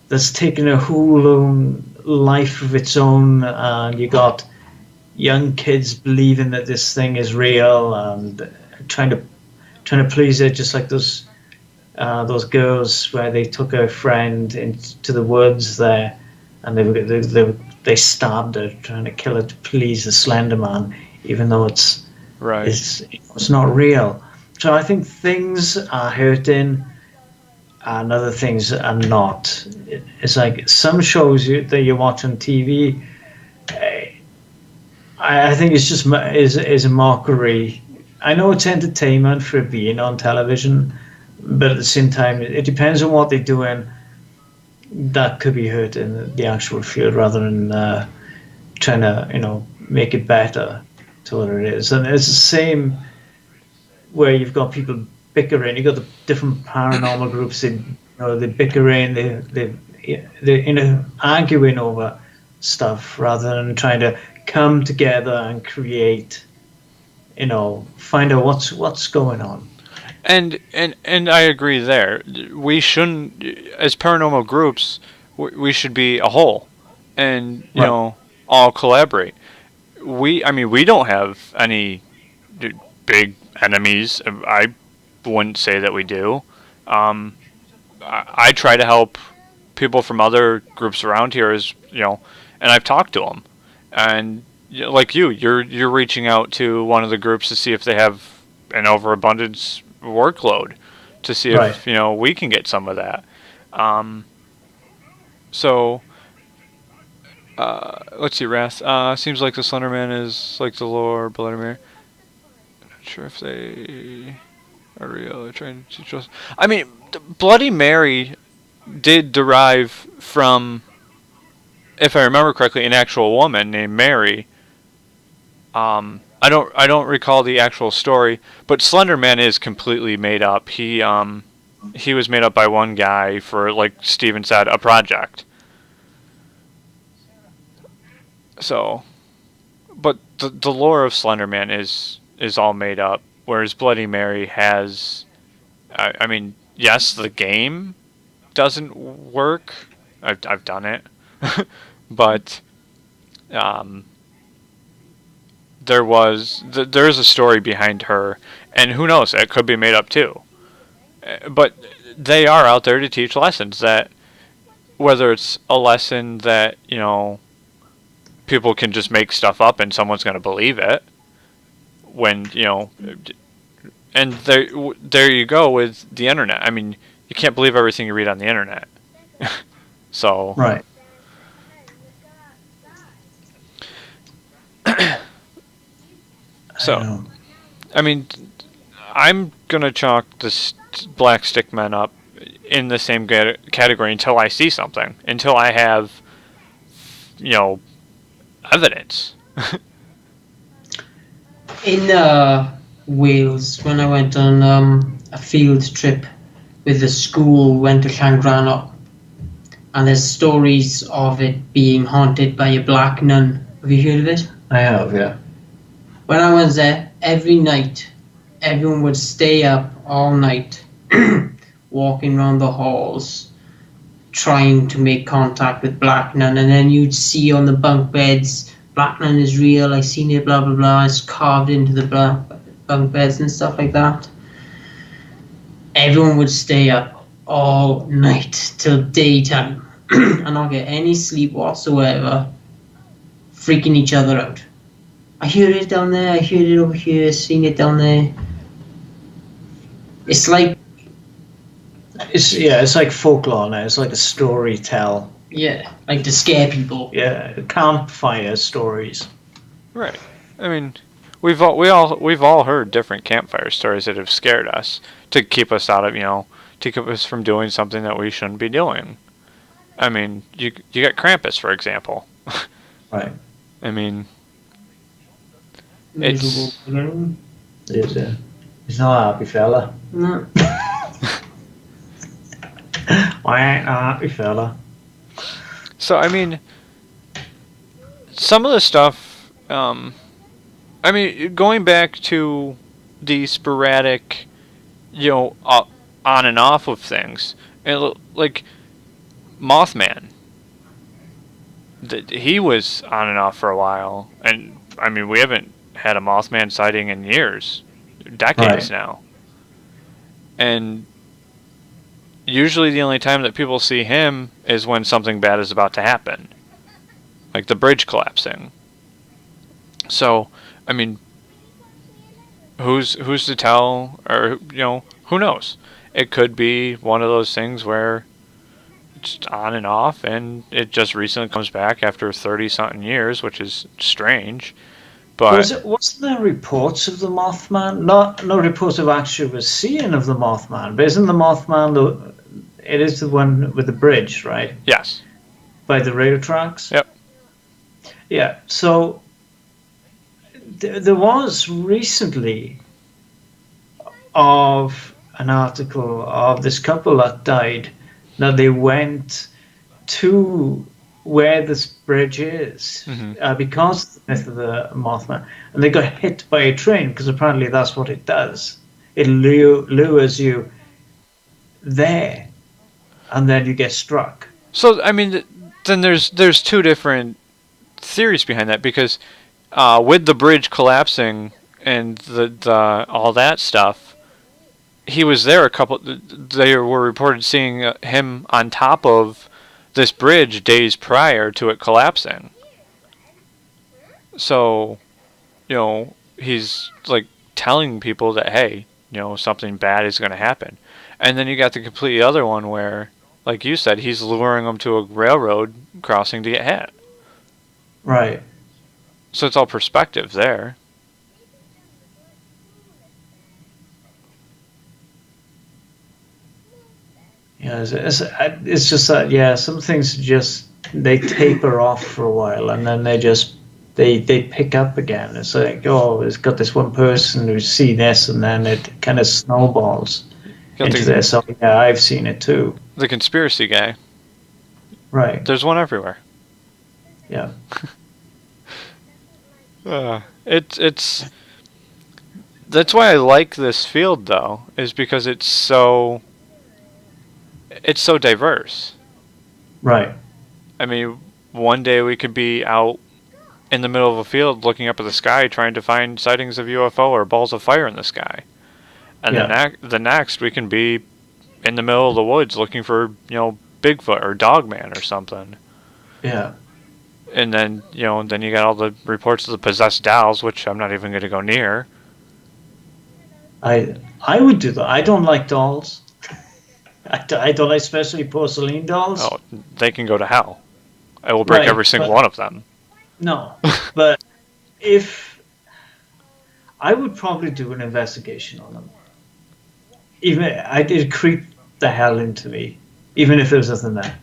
that's taken a whole own life of its own, and you got young kids believing that this thing is real and trying to please it, just like those girls where they took a friend into the woods there, and they stabbed her trying to kill her to please the Slender Man, even though it's not real. So I think things are hurting and other things are not. It's like some shows that you watch on TV. I think it's just is a mockery. I know it's entertainment for being on television, but at the same time, it depends on what they're doing. That could be hurting the actual field rather than trying to make it better to what it is. And it's the same where you've got people bickering. You've got the different paranormal groups. They're bickering. They're arguing over stuff rather than trying to come together and create. Find out what's going on. And I agree there. We shouldn't, as paranormal groups, we should be a whole, and all collaborate. We don't have any big enemies. I wouldn't say that we do. I try to help people from other groups around here, and I've talked to them, and like you're reaching out to one of the groups to see if they have an overabundance workload, to see if we can get some of that. So let's see, Wrath. Seems like the Slender Man is like the lore Bloody Mary. Not sure if they are real. Trying to trust. I mean, Bloody Mary did derive from, if I remember correctly, an actual woman named Mary. I don't recall the actual story, but Slender Man is completely made up. He was made up by one guy for, like Steven said, a project. So, but the lore of Slender Man is all made up, whereas Bloody Mary has, I mean, yes, the game doesn't work. I've done it, but there's a story behind her, and who knows, it could be made up too. But they are out there to teach lessons, that whether it's a lesson that people can just make stuff up and someone's going to believe it, when and there you go with the internet. I mean, you can't believe everything you read on the internet. So right. So, I mean, I'm gonna chalk this Black Stickmen up in the same category until I see something, until I have, evidence. In Wales, when I went on a field trip with the school, went to Llangrannog, and there's stories of it being haunted by a black nun. Have you heard of it? I have, yeah. When I was there, every night, everyone would stay up all night, walking around the halls, trying to make contact with Black Nun, and then you'd see on the bunk beds, Black Nun is real, I seen it, blah, blah, blah, it's carved into the bunk beds and stuff like that. Everyone would stay up all night till daytime and not get any sleep whatsoever, freaking each other out. I hear it down there, I hear it over here, seen it down there. It's like... It's like folklore now, it's like a story tell. Yeah, like to scare people. Yeah, campfire stories. Right. I mean, we've all heard different campfire stories that have scared us to keep us out of to keep us from doing something that we shouldn't be doing. I mean, you got Krampus, for example. Right. I mean, Miserable it's again. He's not a happy fella. No. I ain't a happy fella. so. I mean, some of the stuff. I mean, going back to the sporadic, on and off of things, and like Mothman. He was on and off for a while, and I mean, we haven't had a Mothman sighting in years, decades Right. now. And usually, the only time that people see him is when something bad is about to happen, like the bridge collapsing. So, I mean, who's to tell, or who knows? It could be one of those things where it's on and off, and it just recently comes back after 30 something years, which is strange. But Wasn't there reports of the Mothman? Not no reports of actually seeing of the Mothman, but isn't the Mothman it is the one with the bridge, right? yes, By the rail tracks? yep, Yeah. So there was recently of an article of this couple that died. Now they went to where this bridge is because of the myth of the Mothman, and they got hit by a train because apparently that's what it does. It lures you there, and then you get struck. So I mean, then there's two different theories behind that, because with the bridge collapsing and the all that stuff, he was there a couple. They were reported seeing him on top of this bridge days prior to it collapsing. So, he's like telling people that, hey, something bad is going to happen. And then you got the completely other one where, like you said, he's luring them to a railroad crossing to get hit. Right. So it's all perspective there. Yeah, it's just that some things just they taper off for a while and then they pick up again. It's like, oh, it's got this one person who's seen this, and then it kind of snowballs into this. Oh yeah, I've seen it too. The conspiracy guy. Right. There's one everywhere. Yeah. It's that's why I like this field, though, is because it's so diverse. Right. I mean, one day we could be out in the middle of a field looking up at the sky trying to find sightings of UFO or balls of fire in the sky. And the next we can be in the middle of the woods looking for, Bigfoot or Dogman or something. Yeah. And then, then you got all the reports of the possessed dolls, which I'm not even going to go near. I would do that. I don't like dolls. I don't like especially porcelain dolls. Oh, they can go to hell. I will break every single one of them. No, but if I would probably do an investigation on them, even it'd creep the hell into me, even if there's nothing there.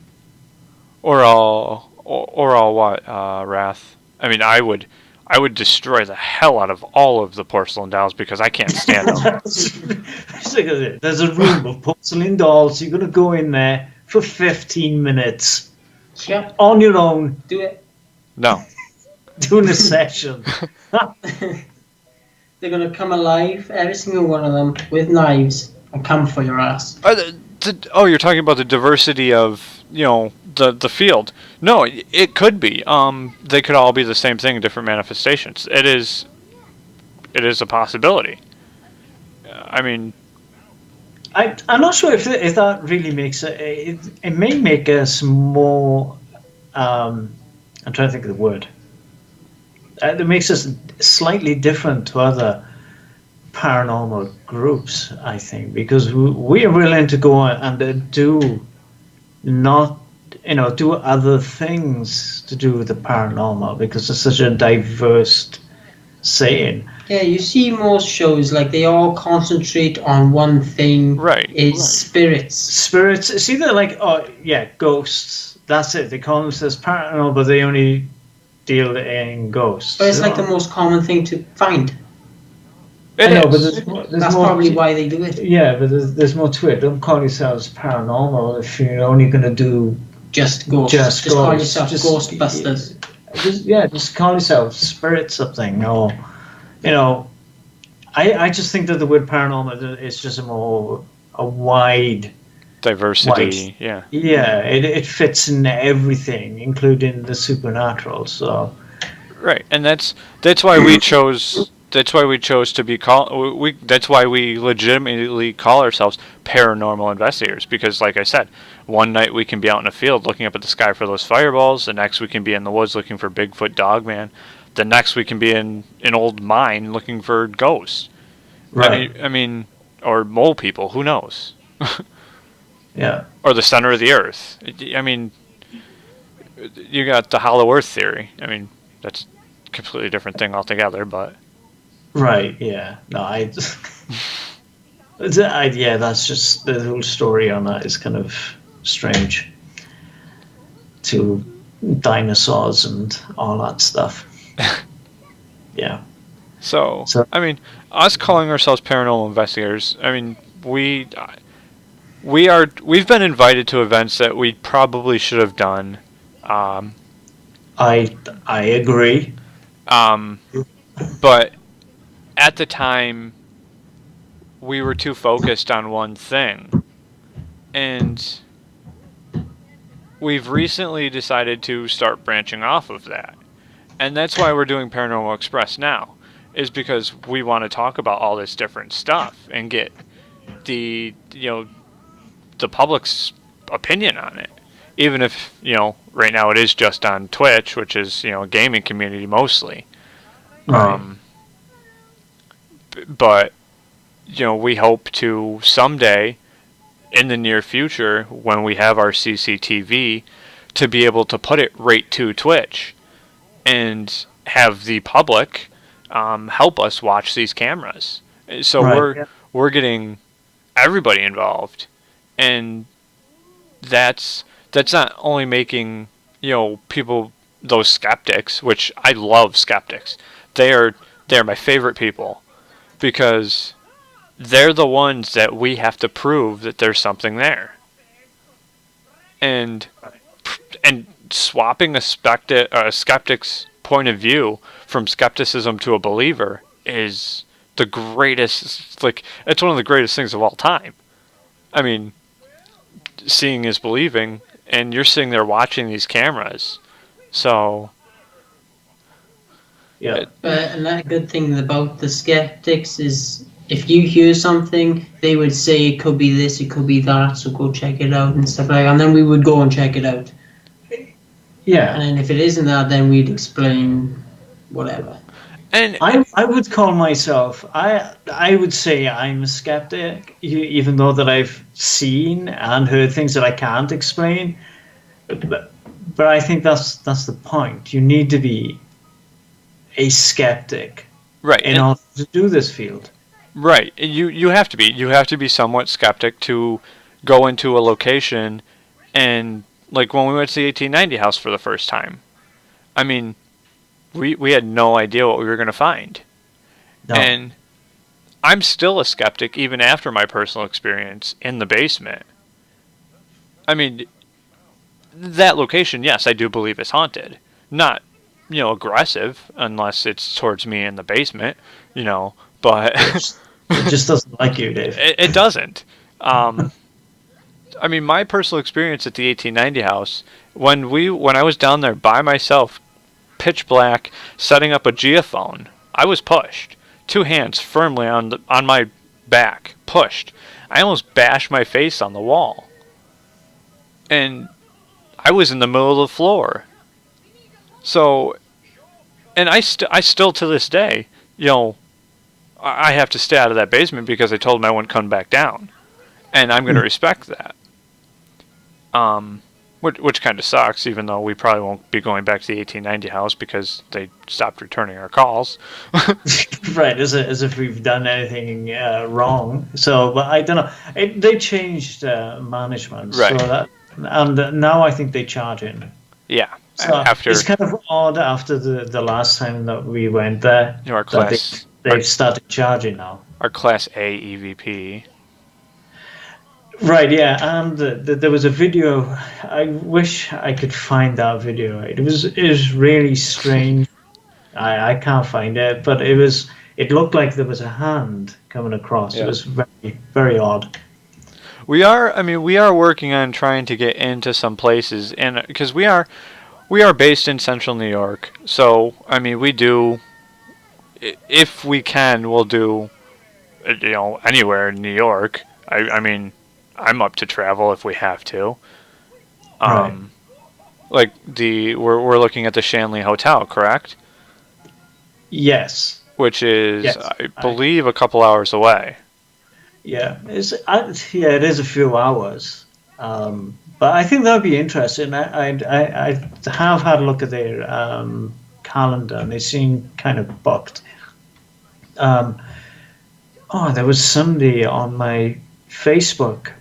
Or all what, Wrath? I mean, I would destroy the hell out of all of the porcelain dolls because I can't stand them. There's a room of porcelain dolls. You're gonna go in there for 15 minutes. Yep. On your own. Do it. No. Doing a session. They're gonna come alive, every single one of them, with knives, and come for your ass. You're talking about the diversity of, the field. No, it could be. They could all be the same thing in different manifestations. It is a possibility. I mean, I'm not sure if that really makes it. It may make us more. I'm trying to think of the word. It makes us slightly different to other paranormal groups, I think, because we are willing to go and do other things to do with the paranormal, because it's such a diverse saying. Yeah, you see most shows like they all concentrate on one thing. Right. Is spirits. Spirits, it's either like, oh yeah, ghosts. That's it. They call themselves paranormal, but they only deal in ghosts. But it's like the most common thing to find. It I know, but is. there's That's more probably why they do it. Yeah, but there's more to it. Don't call yourselves paranormal if you're only going to do Just ghosts. Just call yourself Ghostbusters. Just call yourself spirit something, or I just think that the word paranormal is just a wide Diversity, yeah. Yeah, it fits in everything, including the supernatural. So Right, and that's why we chose. That's why we chose to be That's why we legitimately call ourselves paranormal investigators. Because, like I said, one night we can be out in a field looking up at the sky for those fireballs. The next we can be in the woods looking for Bigfoot, Dogman. The next we can be in an old mine looking for ghosts. right, I mean, or mole people. Who knows? yeah, Or the center of the earth. I mean, you got the hollow earth theory. I mean, that's a completely different thing altogether, but right, yeah. No, yeah, that's just the whole story on that is kind of strange. To dinosaurs and all that stuff. Yeah. so So- I mean, us calling ourselves paranormal investigators. I mean, we've been invited to events that we probably should have done. I agree. But at the time, we were too focused on one thing. And we've recently decided to start branching off of that. And that's why we're doing Paranormal Express now, is because we want to talk about all this different stuff and get the public's opinion on it. Even if, right now it is just on Twitch, which is, a gaming community mostly. Right. But, we hope to someday, in the near future, when we have our CCTV, to be able to put it right to Twitch and have the public help us watch these cameras. So Right. we're getting everybody involved, and that's not only making people, those skeptics, which I love skeptics. They're my favorite people, because they're the ones that we have to prove that there's something there. And swapping a skeptic's point of view from skepticism to a believer is the greatest. Like, it's one of the greatest things of all time. I mean, seeing is believing, and you're sitting there watching these cameras. So Yeah. But another good thing about the skeptics is if you hear something, they would say it could be this, it could be that, so go check it out and stuff like that. And then we would go and check it out. Yeah. And if it isn't that, then we'd explain whatever. and I would call myself. I would say I'm a skeptic, even though that I've seen and heard things that I can't explain. But I think that's the point. You need to be a skeptic right, in order to do this field. right. You have to be. You have to be somewhat skeptic to go into a location, and like when we went to the 1890 house for the first time. I mean, we had no idea what we were going to find. No. And I'm still a skeptic even after my personal experience in the basement. I mean, that location, yes, I do believe is haunted. Not, aggressive, unless it's towards me in the basement, but It just doesn't like you, Dave. it doesn't. I mean, my personal experience at the 1890 house, when I was down there by myself, pitch black, setting up a geophone, I was pushed. Two hands firmly on my back, pushed. I almost bashed my face on the wall. And I was in the middle of the floor. So, and I still to this day, I have to stay out of that basement because I told him I wouldn't come back down. And I'm going to respect that. which kind of sucks, even though we probably won't be going back to the 1890 house because they stopped returning our calls. Right, as if we've done anything wrong. So, but I don't know. They changed management, Right. so that, and now I think they charge in. Yeah. So After it's kind of odd after the last time that we went there our that class, they've started charging now. our Class A EVP. Right, yeah, and there was a video. I wish I could find that video. It was really strange. I can't find it, but it looked like there was a hand coming across. Yeah. It was very very odd. We are working on trying to get into some places, and because we are based in Central New York, so I mean we do, if we can, we'll do, anywhere in New York. I mean, I'm up to travel if we have to. Right. Like we're looking at the Shanley Hotel, correct? Yes. Which is, Yes. I believe, a couple hours away. Yeah. It is a few hours. But I think that would be interesting. I have had a look at their calendar, and they seem kind of booked. There was somebody on my Facebook.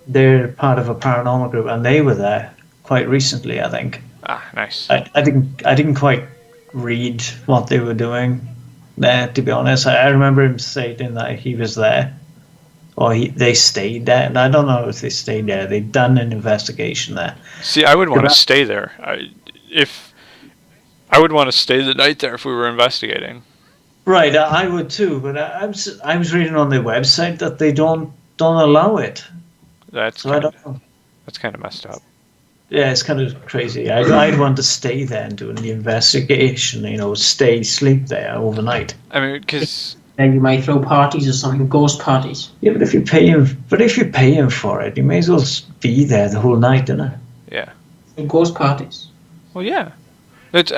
They're part of a paranormal group, and they were there quite recently, I think. Ah, nice. I didn't quite read what they were doing there, to be honest. I remember him stating that he was there, or they stayed there, and I don't know if they stayed there. They've done an investigation there. See, I would want to stay there. I would want to stay the night there if we were investigating. Right, I would too, but I was reading on their website that they don't allow it. That's So I don't know. That's kind of messed up. Yeah, it's kind of crazy. I'd want to stay there and do the investigation. Sleep there overnight. I mean, because Then you might throw parties or something, ghost parties. Yeah, but if you're paying for it, you may as well be there the whole night, innit? yeah. Ghost parties. Well, yeah. That's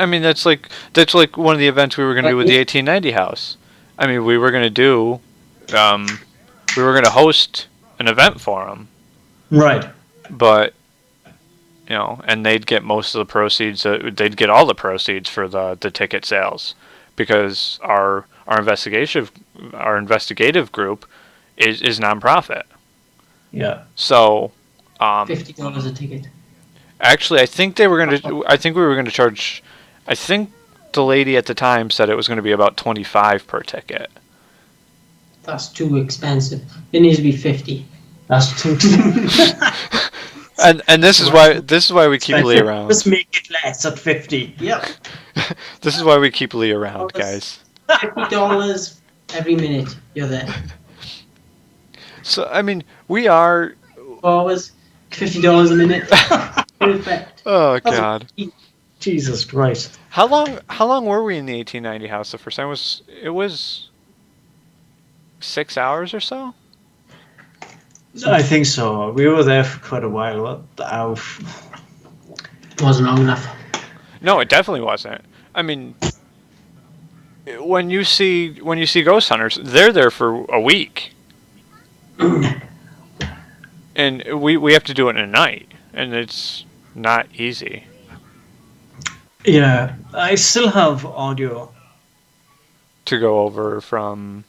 like one of the events we were going to do with the 1890 house. I mean, we were going to do, we were going to host an event for them. Right. But, and they'd get most of the proceeds. They'd get all the proceeds for the ticket sales, because our investigative group is nonprofit. Yeah. So, $50 a ticket. actually, I think we were going to charge. I think the lady at the time said it was going to be about $25 per ticket. That's too expensive. It needs to be 50. That's too. And this is why we keep Lee around. Let's make it less at 50. Yep. This is why we keep Lee around, guys. $50 every minute you're there. So I mean, we are. Hours, $50 a minute. Perfect. Oh God. Jesus Christ. How long were we in the 1890 house the first time? It was 6 hours or so? I think so. We were there for quite a while. Wasn't long enough. No, it definitely wasn't. I mean, when you see ghost hunters, they're there for a week. And we have to do it in a night, and it's not easy. Yeah, I still have audio. To go over from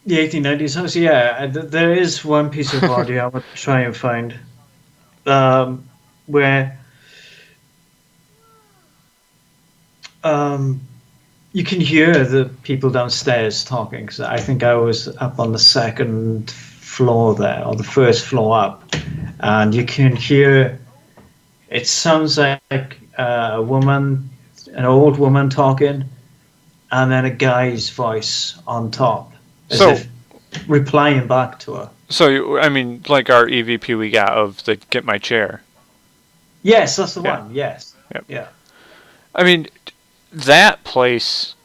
The 1890s house, yeah. There is one piece of audio I'm going to try and find, where you can hear the people downstairs talking. Because I think I was up on the second floor there, or the first floor up, and you can hear. It sounds like a woman, an old woman talking, and then a guy's voice on top. As if replying back to her. So, I mean, like our EVP we got of the Get My Chair. Yes, that's the one. Yes. Yep. Yeah. I mean, that place,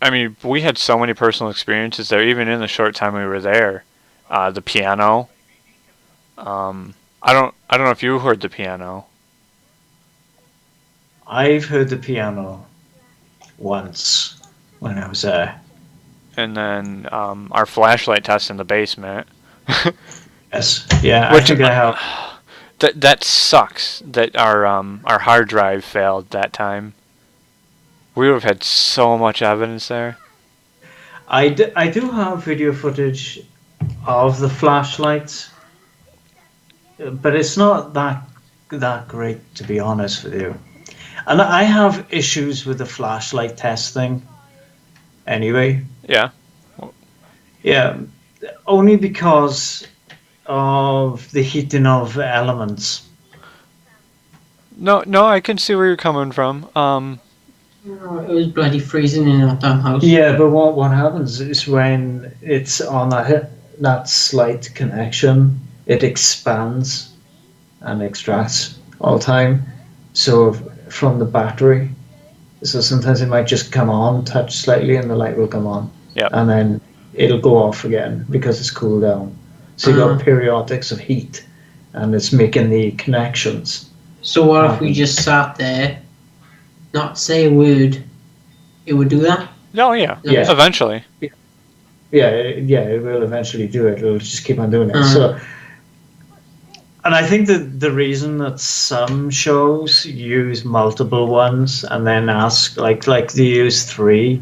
I mean, we had so many personal experiences there, even in the short time we were there. The piano. I don't know if you heard the piano. I've heard the piano once when I was there. And then our flashlight test in the basement. Yes. Yeah, Which, I think I have. That sucks that our hard drive failed that time. We would have had so much evidence there. I do have video footage of the flashlights, but it's not that great, to be honest with you. And I have issues with the flashlight testing anyway. Yeah. Yeah, only because of the heating of elements. No, I can see where you're coming from. It was bloody freezing in that damn house. Yeah, but what happens is when it's on that slight connection, it expands and extracts all the time. So from the battery, so sometimes it might just come on, touch slightly, and the light will come on. Yep. And then it'll go off again because it's cooled down. So you got periodics of heat, and it's making the connections. So what if we just sat there, not say a word? It would do that? Oh yeah. Yeah. Eventually. Yeah, it will eventually do it. It'll just keep on doing it. So, and I think that the reason that some shows use multiple ones and then ask, like they use 3,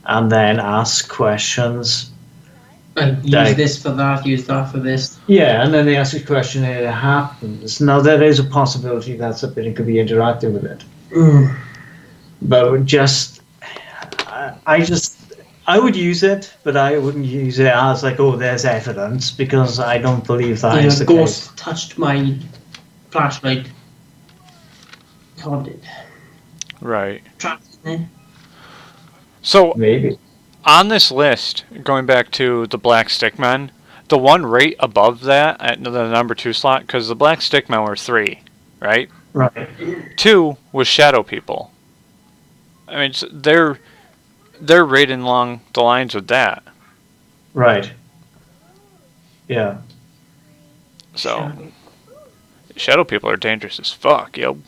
and then ask questions. Use this for that, use that for this. Yeah, and then they ask a question and it happens. Now, there is a possibility that something could be interactive with it. But I would use it, but I wouldn't use it as like, oh, there's evidence, because I don't believe that is the ghost case. touched my flashlight. God, it. Right. Trapped in there. So Maybe. on this list, going back to the Black Stickmen, the one right above that at the number 2 slot, because the Black Stickmen were 3, right? Right. 2 was Shadow People. I mean, they're right along the lines with that. Right. Yeah. So Shadow People are dangerous as fuck, yo.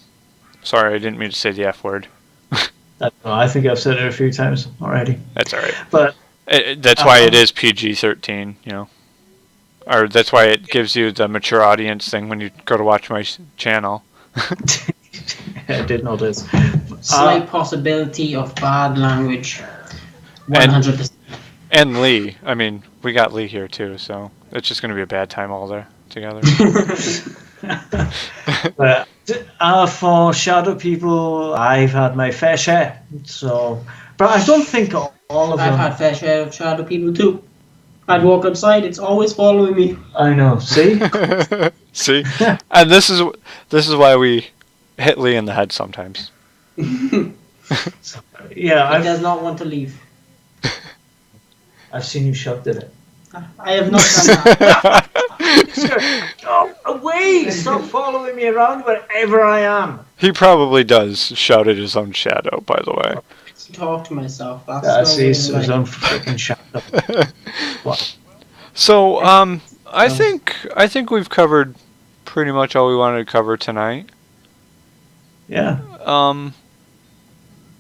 Sorry, I didn't mean to say the F word. I think I've said it a few times already. That's alright. But that's why it is PG-13, you know. Or that's why it gives you the mature audience thing when you go to watch my channel. I did notice. Slight possibility of bad language. 100%. And Lee. I mean, we got Lee here too, so it's just going to be a bad time all there together. But for Shadow People, I've had my fair share. So, but I don't think all of them. I've had fair share of shadow people too. I'd walk outside, it's always following me. I know. See. See, and this is why we hit Lee in the head sometimes. Yeah, He does not want to leave. I've seen you shoved at it. I have not done that. Go away! Stop following me around wherever I am. He probably does shout at his own shadow, by the way. Talk to myself. That's That's no his way, own freaking shadow. What? So, I think we've covered pretty much all we wanted to cover tonight. Yeah.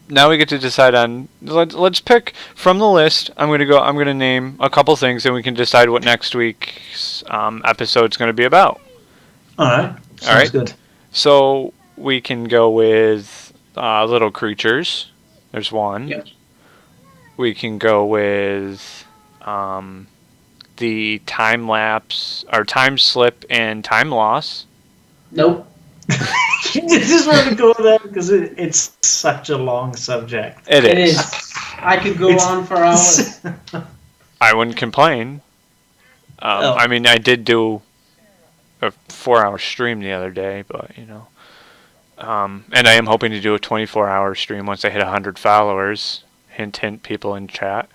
Now we get to decide on. Let's pick from the list. I'm gonna name a couple things, and we can decide what next week's episode's gonna be about. All right. Sounds good. So we can go with little creatures. There's one. Yep. We can go with the time lapse, or time slip, and time loss. Nope. You just want to go there because it's such a long subject. It is. I could go on for hours. I wouldn't complain. I mean, I did do a 4-hour stream the other day, but you know. And I am hoping to do a 24-hour stream once I hit 100 followers. Hint, hint, people in chat.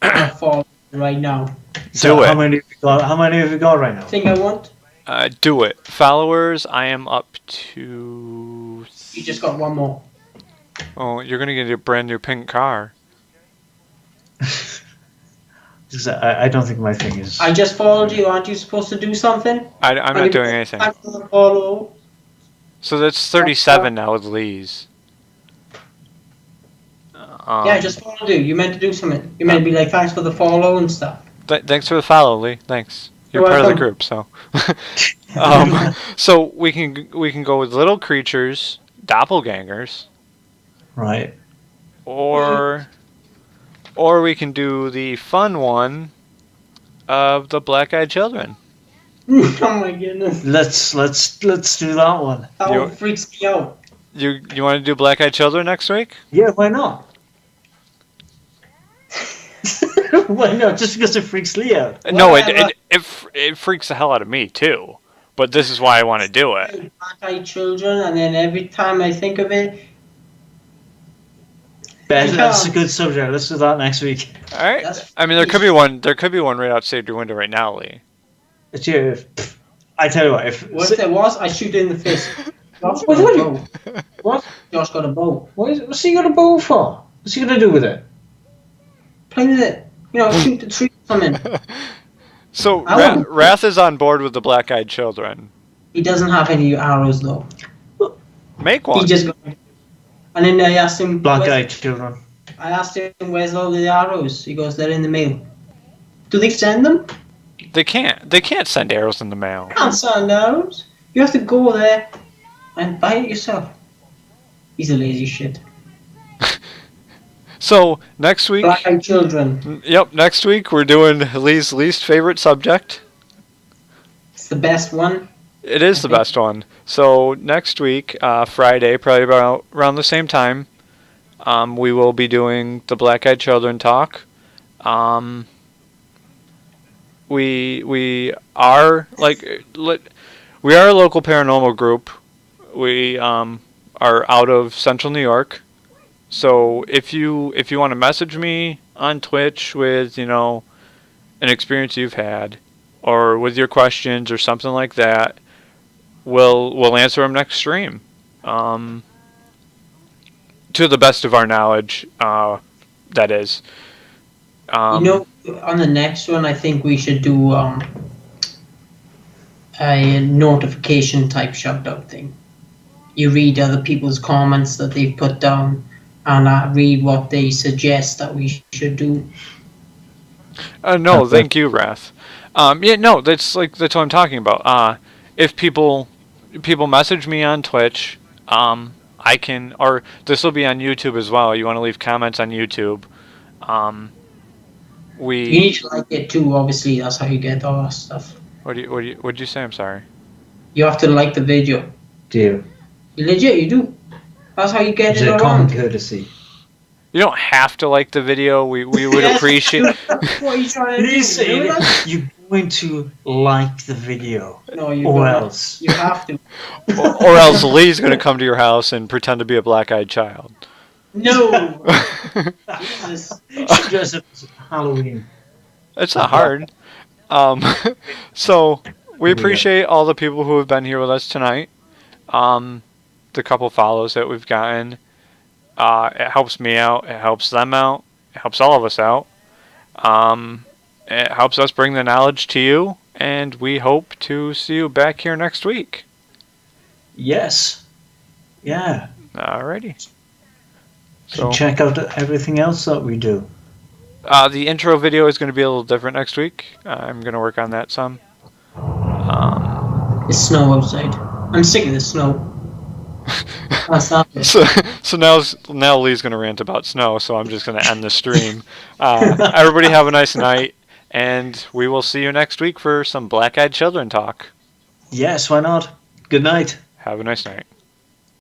I'll fall right now. Do it. How many have you got right now? Thing I want? Do it. Followers, I am up to... You just got one more. Oh, you're going to get a brand new pink car. I don't think my thing is. I just followed you. Aren't you supposed to do something? I'm not doing anything. Thanks for the follow. So that's 37 now with Lee's. Yeah, just followed you. You meant to do something. You meant to be like, thanks for the follow and stuff. Thanks for the follow, Lee. Thanks. You're part of the group, so. So we can go with little creatures, doppelgangers, Right. or we can do the fun one of the black-eyed children. Oh my goodness. Let's do that one. That You- one freaks me out. You want to do black-eyed children next week? Yeah, why not? Why not? Just because it freaks Lee out. No, Whatever. it freaks the hell out of me too. But this is why I want to do it. Black-eyed children, and then every time I think of it, That's a good subject. Let's do that next week. All right. That's- I mean, there could be one. There could be one right outside your window right now, Lee. It's you. I tell you what. what if there was, I shoot it in the face. Josh What got a do bow. What? Josh got a bow. What's he got a bow for? What's he gonna do with it? Play with it. Shoot the tree or something. So I wouldn't- Wrath is on board with the black-eyed children. He doesn't have any arrows though. Make He one. just got. And then I asked him. Black-eyed children. I asked him, "Where's all the arrows?" He goes, "They're in the mail." Do they send them? They can't. They can't send arrows in the mail. Can't send arrows. You have to go there and buy it yourself. He's a lazy shit. So next week. Black-eyed children. Yep. Next week we're doing Lee's least favorite subject. It's the best one. It is the best one. So next week, Friday, probably about around the same time, we will be doing the Black-Eyed Children talk. We are we are a local paranormal group. We are out of Central New York. So if you want to message me on Twitch with an experience you've had, or with your questions or something like that, we'll answer them next stream. To the best of our knowledge, that is. On the next one, I think we should do a notification type shout out thing. You read other people's comments that they've put down, and I read what they suggest that we should do. No, thank you, Wrath. That's what I'm talking about. If people message me on Twitch, I can, or this will be on YouTube as well. You want to leave comments on YouTube. You need to like it too. Obviously, that's how you get all that stuff. What'd you say? I'm sorry. You have to like the video. Do you? You legit, you do. That's how you get Is it it a common around. courtesy? You don't have to like the video. We would Yes, appreciate. What are you trying to do? He's saying Do that? you're going to like the video, No, you or don't. else. You have to. Or else Lee's going to come to your house and pretend to be a black-eyed child. No. Jesus. Dress up as Halloween. It's not hard. So we appreciate all the people who have been here with us tonight. The couple follows that we've gotten. It helps me out. It helps them out. It helps all of us out. It helps us bring the knowledge to you, and we hope to see you back here next week. Yes. Yeah. Alrighty. So check out everything else that we do. The intro video is going to be a little different next week. I'm going to work on that some. It's snow outside. I'm sick of the snow. That's not it. So now Lee's going to rant about snow, so I'm just going to end the stream. Everybody have a nice night, and we will see you next week for some Black-Eyed Children talk. Yes, why not? Good night. Have a nice night.